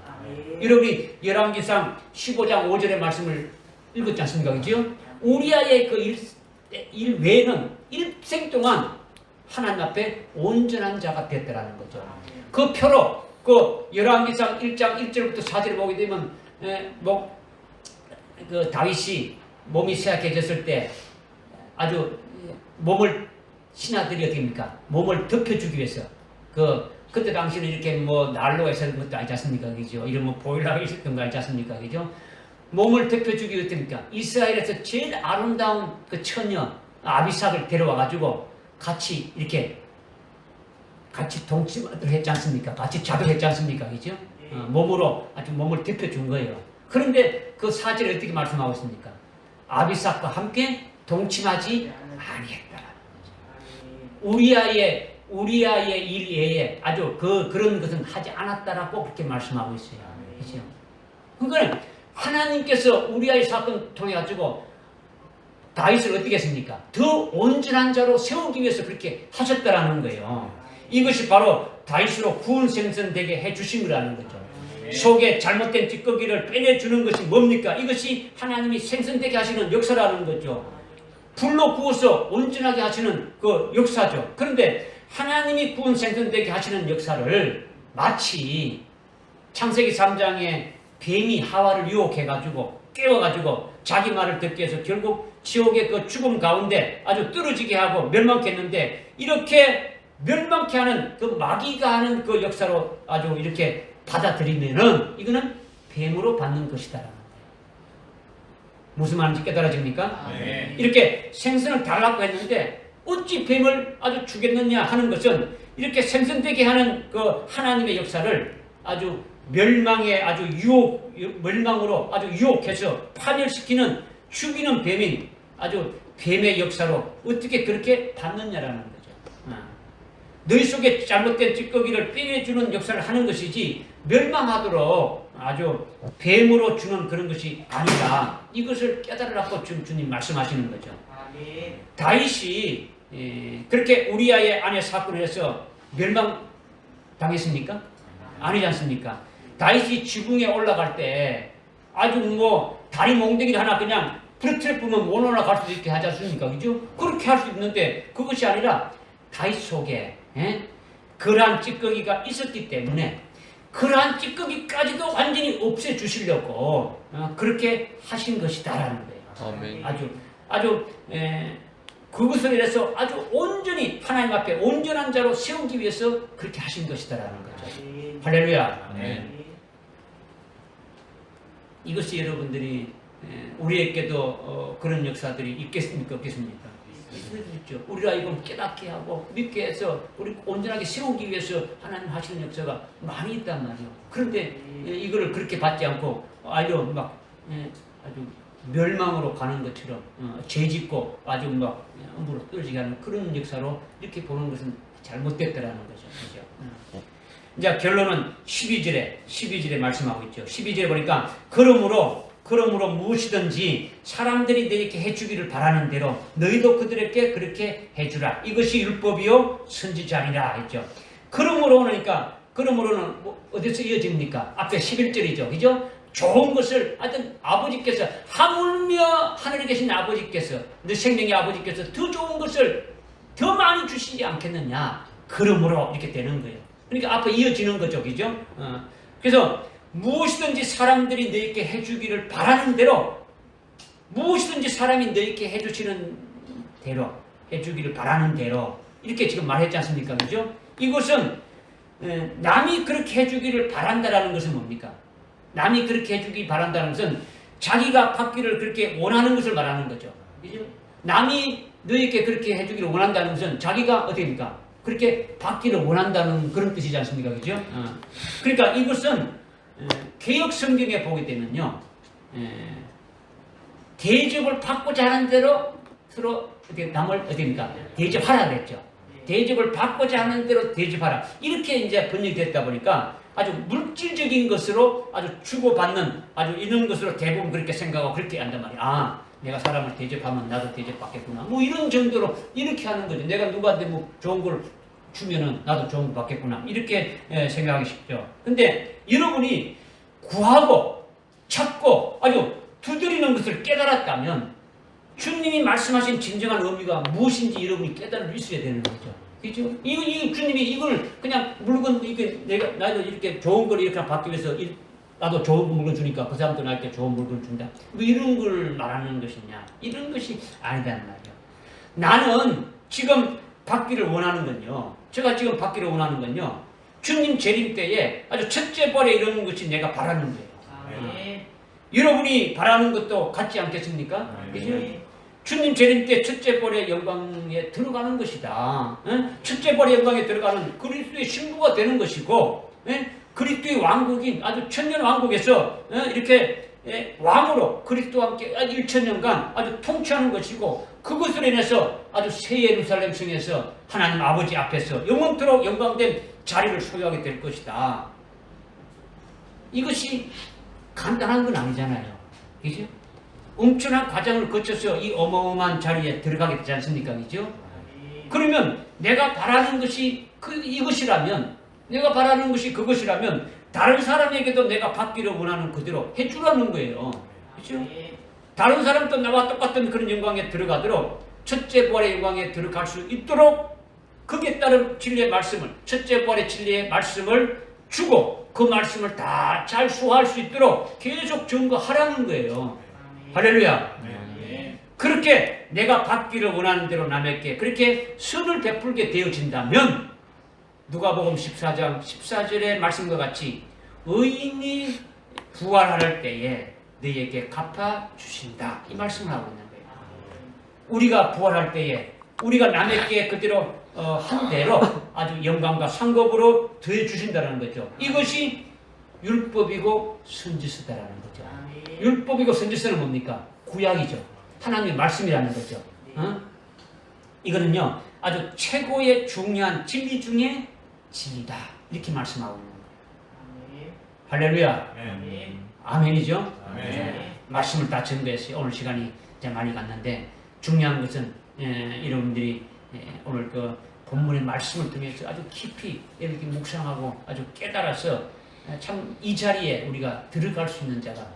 여러분이 열왕기상 15장 5절의 말씀을 읽었지 않습니까? 그죠? 우리아의 그 일외에는 일생 동안 하나님 앞에 온전한 자가 됐다라는 거죠. 그 표로 그 열왕기상 1장 1절부터 4절을 보게 되면 그 다윗이 몸이 쇠약해졌을 때 아주 몸을 신하들이 어떻게 합니까? 몸을 덮여주기 위해서 그때 당시는 이렇게 뭐 난로가 있었던 것도 아니지 않습니까? 그죠? 이런 뭐 보일러가 있었던 거 아니지 않습니까? 그죠? 몸을 덮여주기 위해서 어떻습니까? 이스라엘에서 제일 아름다운 그 처녀 아비삭을 데려와가지고 같이 동침을 했지 않습니까? 같이 자도했지 않습니까? 그죠? 몸으로 아주 몸을 덮여준 거예요. 그런데 그 사절에 어떻게 말씀하고 있습니까? 아비삭과 함께 동침하지 아니했다. 우리아의 일 외에 아주 그런 것은 하지 않았다라고 그렇게 말씀하고 있어요. 그죠? 그러니까 하나님께서 우리아의 사건을 통해 가지고 다윗을 어떻게 했습니까? 더 온전한 자로 세우기 위해서 그렇게 하셨다라는 거예요. 이것이 바로 다윗으로 구원 생선되게 해주신 거라는 거죠. 속에 잘못된 찌꺼기를 빼내주는 것이 뭡니까? 이것이 하나님이 생선되게 하시는 역사라는 거죠. 불로 구워서 온전하게 하시는 그 역사죠. 그런데 하나님이 구원 생선되게 하시는 역사를 마치 창세기 3장에 뱀이 하와를 유혹해가지고 깨워가지고 자기 말을 듣게 해서 결국 지옥의 그 죽음 가운데 아주 떨어지게 하고 멸망케 했는데 이렇게 멸망케 하는 그 마귀가 하는 그 역사로 아주 이렇게 받아들이면은 이거는 뱀으로 받는 것이다라는 거예요. 무슨 말인지 깨달아집니까? 네. 이렇게 생선을 달라고 했는데 어찌 뱀을 아주 주겠느냐 하는 것은 이렇게 생선되게 하는 그 하나님의 역사를 아주 멸망으로 아주 유혹해서 파멸시키는 죽이는 뱀인 아주 뱀의 역사로 어떻게 그렇게 받느냐라는 거죠. 너희 속에 잘못된 찌꺼기를 빼내주는 역사를 하는 것이지 멸망하도록 아주 뱀으로 주는 그런 것이 아니다. 이것을 깨달으라고 지금 주님 말씀하시는 거죠. 다윗이 그렇게 우리아의 아내 사건을 해서 멸망당했습니까? 아니지 않습니까? 다윗이 지붕에 올라갈 때 아주 뭐 다리 몽둥이를 하나 그냥 부러뜨려 보면 못 올라갈 수도 있게 하지 않습니까? 그죠? 그렇게 할 수 있는데 그것이 아니라 다윗 속에 그러한 찌꺼기가 있었기 때문에 그러한 찌꺼기까지도 완전히 없애주시려고 그렇게 하신 것이다라는 거예요. 아멘. 아주 그것을 위해서 아주 온전히 하나님 앞에 온전한 자로 세우기 위해서 그렇게 하신 것이다라는 거죠. 할렐루야. 이것이 여러분들이 우리에게도 그런 역사들이 있겠습니까? 없겠습니까? 있죠. 우리가 이걸 깨닫게 하고 믿게 해서 우리 온전하게 세우기 위해서 하나님 하시는 역사가 많이 있단 말이에요. 그런데 이거를 그렇게 받지 않고 아주 아주 멸망으로 가는 것처럼 죄짓고 아주 막 함부로 떨어지게 하는 그런 역사로 이렇게 보는 것은 잘못됐다라는 거죠. 그죠? 이제 결론은 12절에 말씀하고 있죠. 12절에 보니까 그러므로 무엇이든지 사람들이 너희에게 해주기를 바라는 대로 너희도 그들에게 그렇게 해주라. 이것이 율법이요 선지자니라 했죠. 그러므로는 어디서 이어집니까? 앞에 11절이죠. 그죠? 좋은 것을 하여튼 아버지께서 하물며 하늘에 계신 아버지께서 너 생명의 아버지께서 더 좋은 것을 더 많이 주시지 않겠느냐. 그러므로 이렇게 되는 거예요. 그러니까 앞에 이어지는 거죠. 그죠? 그래서 무엇이든지 사람들이 너에게 해주기를 바라는 대로 무엇이든지 사람이 너에게 해주시는 대로 해주기를 바라는 대로 이렇게 지금 말했지 않습니까? 그죠? 이것은 남이 그렇게 해주기를 바란다라는 것은 뭡니까? 남이 그렇게 해주기 바란다는 것은 자기가 받기를 그렇게 원하는 것을 말하는 거죠. 그죠? 남이 너에게 그렇게 해주기를 원한다는 것은 자기가 어떻게입니까? 그렇게 받기를 원한다는 그런 뜻이지 않습니까? 그죠? 그러니까 이것은 개역 성경에 보게 되면요, 대접을 받고자 하는 대로 서로 남을 어디입니까? 대접하라 그랬죠. 대접을 받고자 하는 대로 대접하라. 이렇게 이제 번역이 됐다 보니까 아주 물질적인 것으로 아주 주고받는 아주 이런 것으로 대부분 그렇게 생각하고 그렇게 한단 말이야. 아, 내가 사람을 대접하면 나도 대접받겠구나. 뭐 이런 정도로 이렇게 하는 거죠. 내가 누구한테 뭐 좋은 걸 주면은 나도 좋은 거 받겠구나. 이렇게 생각하기 쉽죠. 근데 여러분이 구하고 찾고 아주 두드리는 것을 깨달았다면 주님이 말씀하신 진정한 의미가 무엇인지 여러분이 깨달을 있어야 되는 거죠. 그죠? 이 주님이 이걸 그냥 물건 이렇게 나도 이렇게 좋은 걸 이렇게 받기 위해서 나도 좋은 물건 주니까 그 사람도 나한테 좋은 물건 준다. 뭐 이런 걸 말하는 것이냐? 이런 것이 아니란 말이에요. 나는 지금 받기를 원하는 건요. 제가 지금 받기를 원하는 건요. 주님 재림 때에 아주 첫째 벌에 이러는 것이 내가 바라는 거예요. 여러분이 바라는 것도 같지 않겠습니까? 그죠? 주님 재림 때 첫째 벌의 영광에 들어가는 것이다. 첫째 벌의 영광에 들어가는 그리스도의 신부가 되는 것이고, 그리스도의 왕국인 아주 천년 왕국에서 이렇게 왕으로 그리스도와 함께 1,000년간 아주 통치하는 것이고, 그것으로 인해서 아주 새 예루살렘 성에서 하나님 아버지 앞에서 영원토록 영광된 자리를 소유하게 될 것이다. 이것이 간단한 건 아니잖아요. 그죠? 엄청난 과정을 거쳐서 이 어마어마한 자리에 들어가게 되지 않습니까? 그죠? 그러면 내가 바라는 것이 이것이라면, 내가 바라는 것이 그것이라면 다른 사람에게도 내가 받기를 원하는 그대로 해주라는 거예요. 그죠? 다른 사람도 나와 똑같은 그런 영광에 들어가도록 첫째 부활의 영광에 들어갈 수 있도록 거기에 따른 진리의 말씀을, 첫째 부활의 진리의 말씀을 주고 그 말씀을 다 잘 소화할 수 있도록 계속 증거하라는 거예요. 할렐루야. 그렇게 내가 받기를 원하는 대로 남에게 그렇게 선을 베풀게 되어진다면 누가복음 14장 14절의 말씀과 같이 의인이 부활할 때에 너희에게 갚아주신다. 이 말씀을 하고 있는 거예요. 우리가 부활할 때에 우리가 남에게 그대로 한 대로 아주 영광과 상급으로 더해주신다는 거죠. 이것이 율법이고 선지서다라는 거죠. 율법이고 선지서는 뭡니까? 구약이죠. 하나님의 말씀이라는 거죠. 이거는요 아주 최고의 중요한 진리 중에 진리다. 이렇게 말씀하고 있는 거예요. 할렐루야. 아멘이죠. 아멘. 말씀을 다 전도했어요. 오늘 시간이 이제 많이 갔는데 중요한 것은 여러분들이 오늘 그 본문의 말씀을 통해서 아주 깊이 이렇게 묵상하고 아주 깨달아서 참 이 자리에 우리가 들어갈 수 있는 자가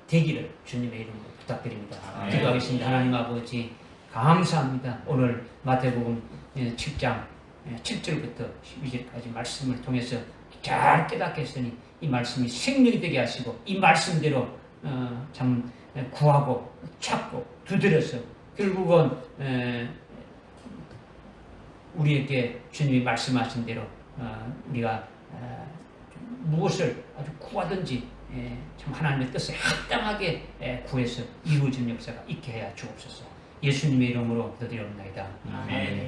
되기를 주님의 이름으로 부탁드립니다. 기도하겠습니다. 하나님 아버지 감사합니다. 오늘 마태복음 7장 7절부터 12절까지 말씀을 통해서 잘 깨닫게 했으니 이 말씀이 생명이 되게 하시고 이 말씀대로 참 구하고 찾고 두드려서 결국은 우리에게 주님이 말씀하신 대로 우리가 무엇을 아주 구하든지 참 하나님의 뜻에 합당하게 구해서 이루어지는 역사가 있게 해야 주옵소서. 예수님의 이름으로 기도드리옵나이다. 아멘.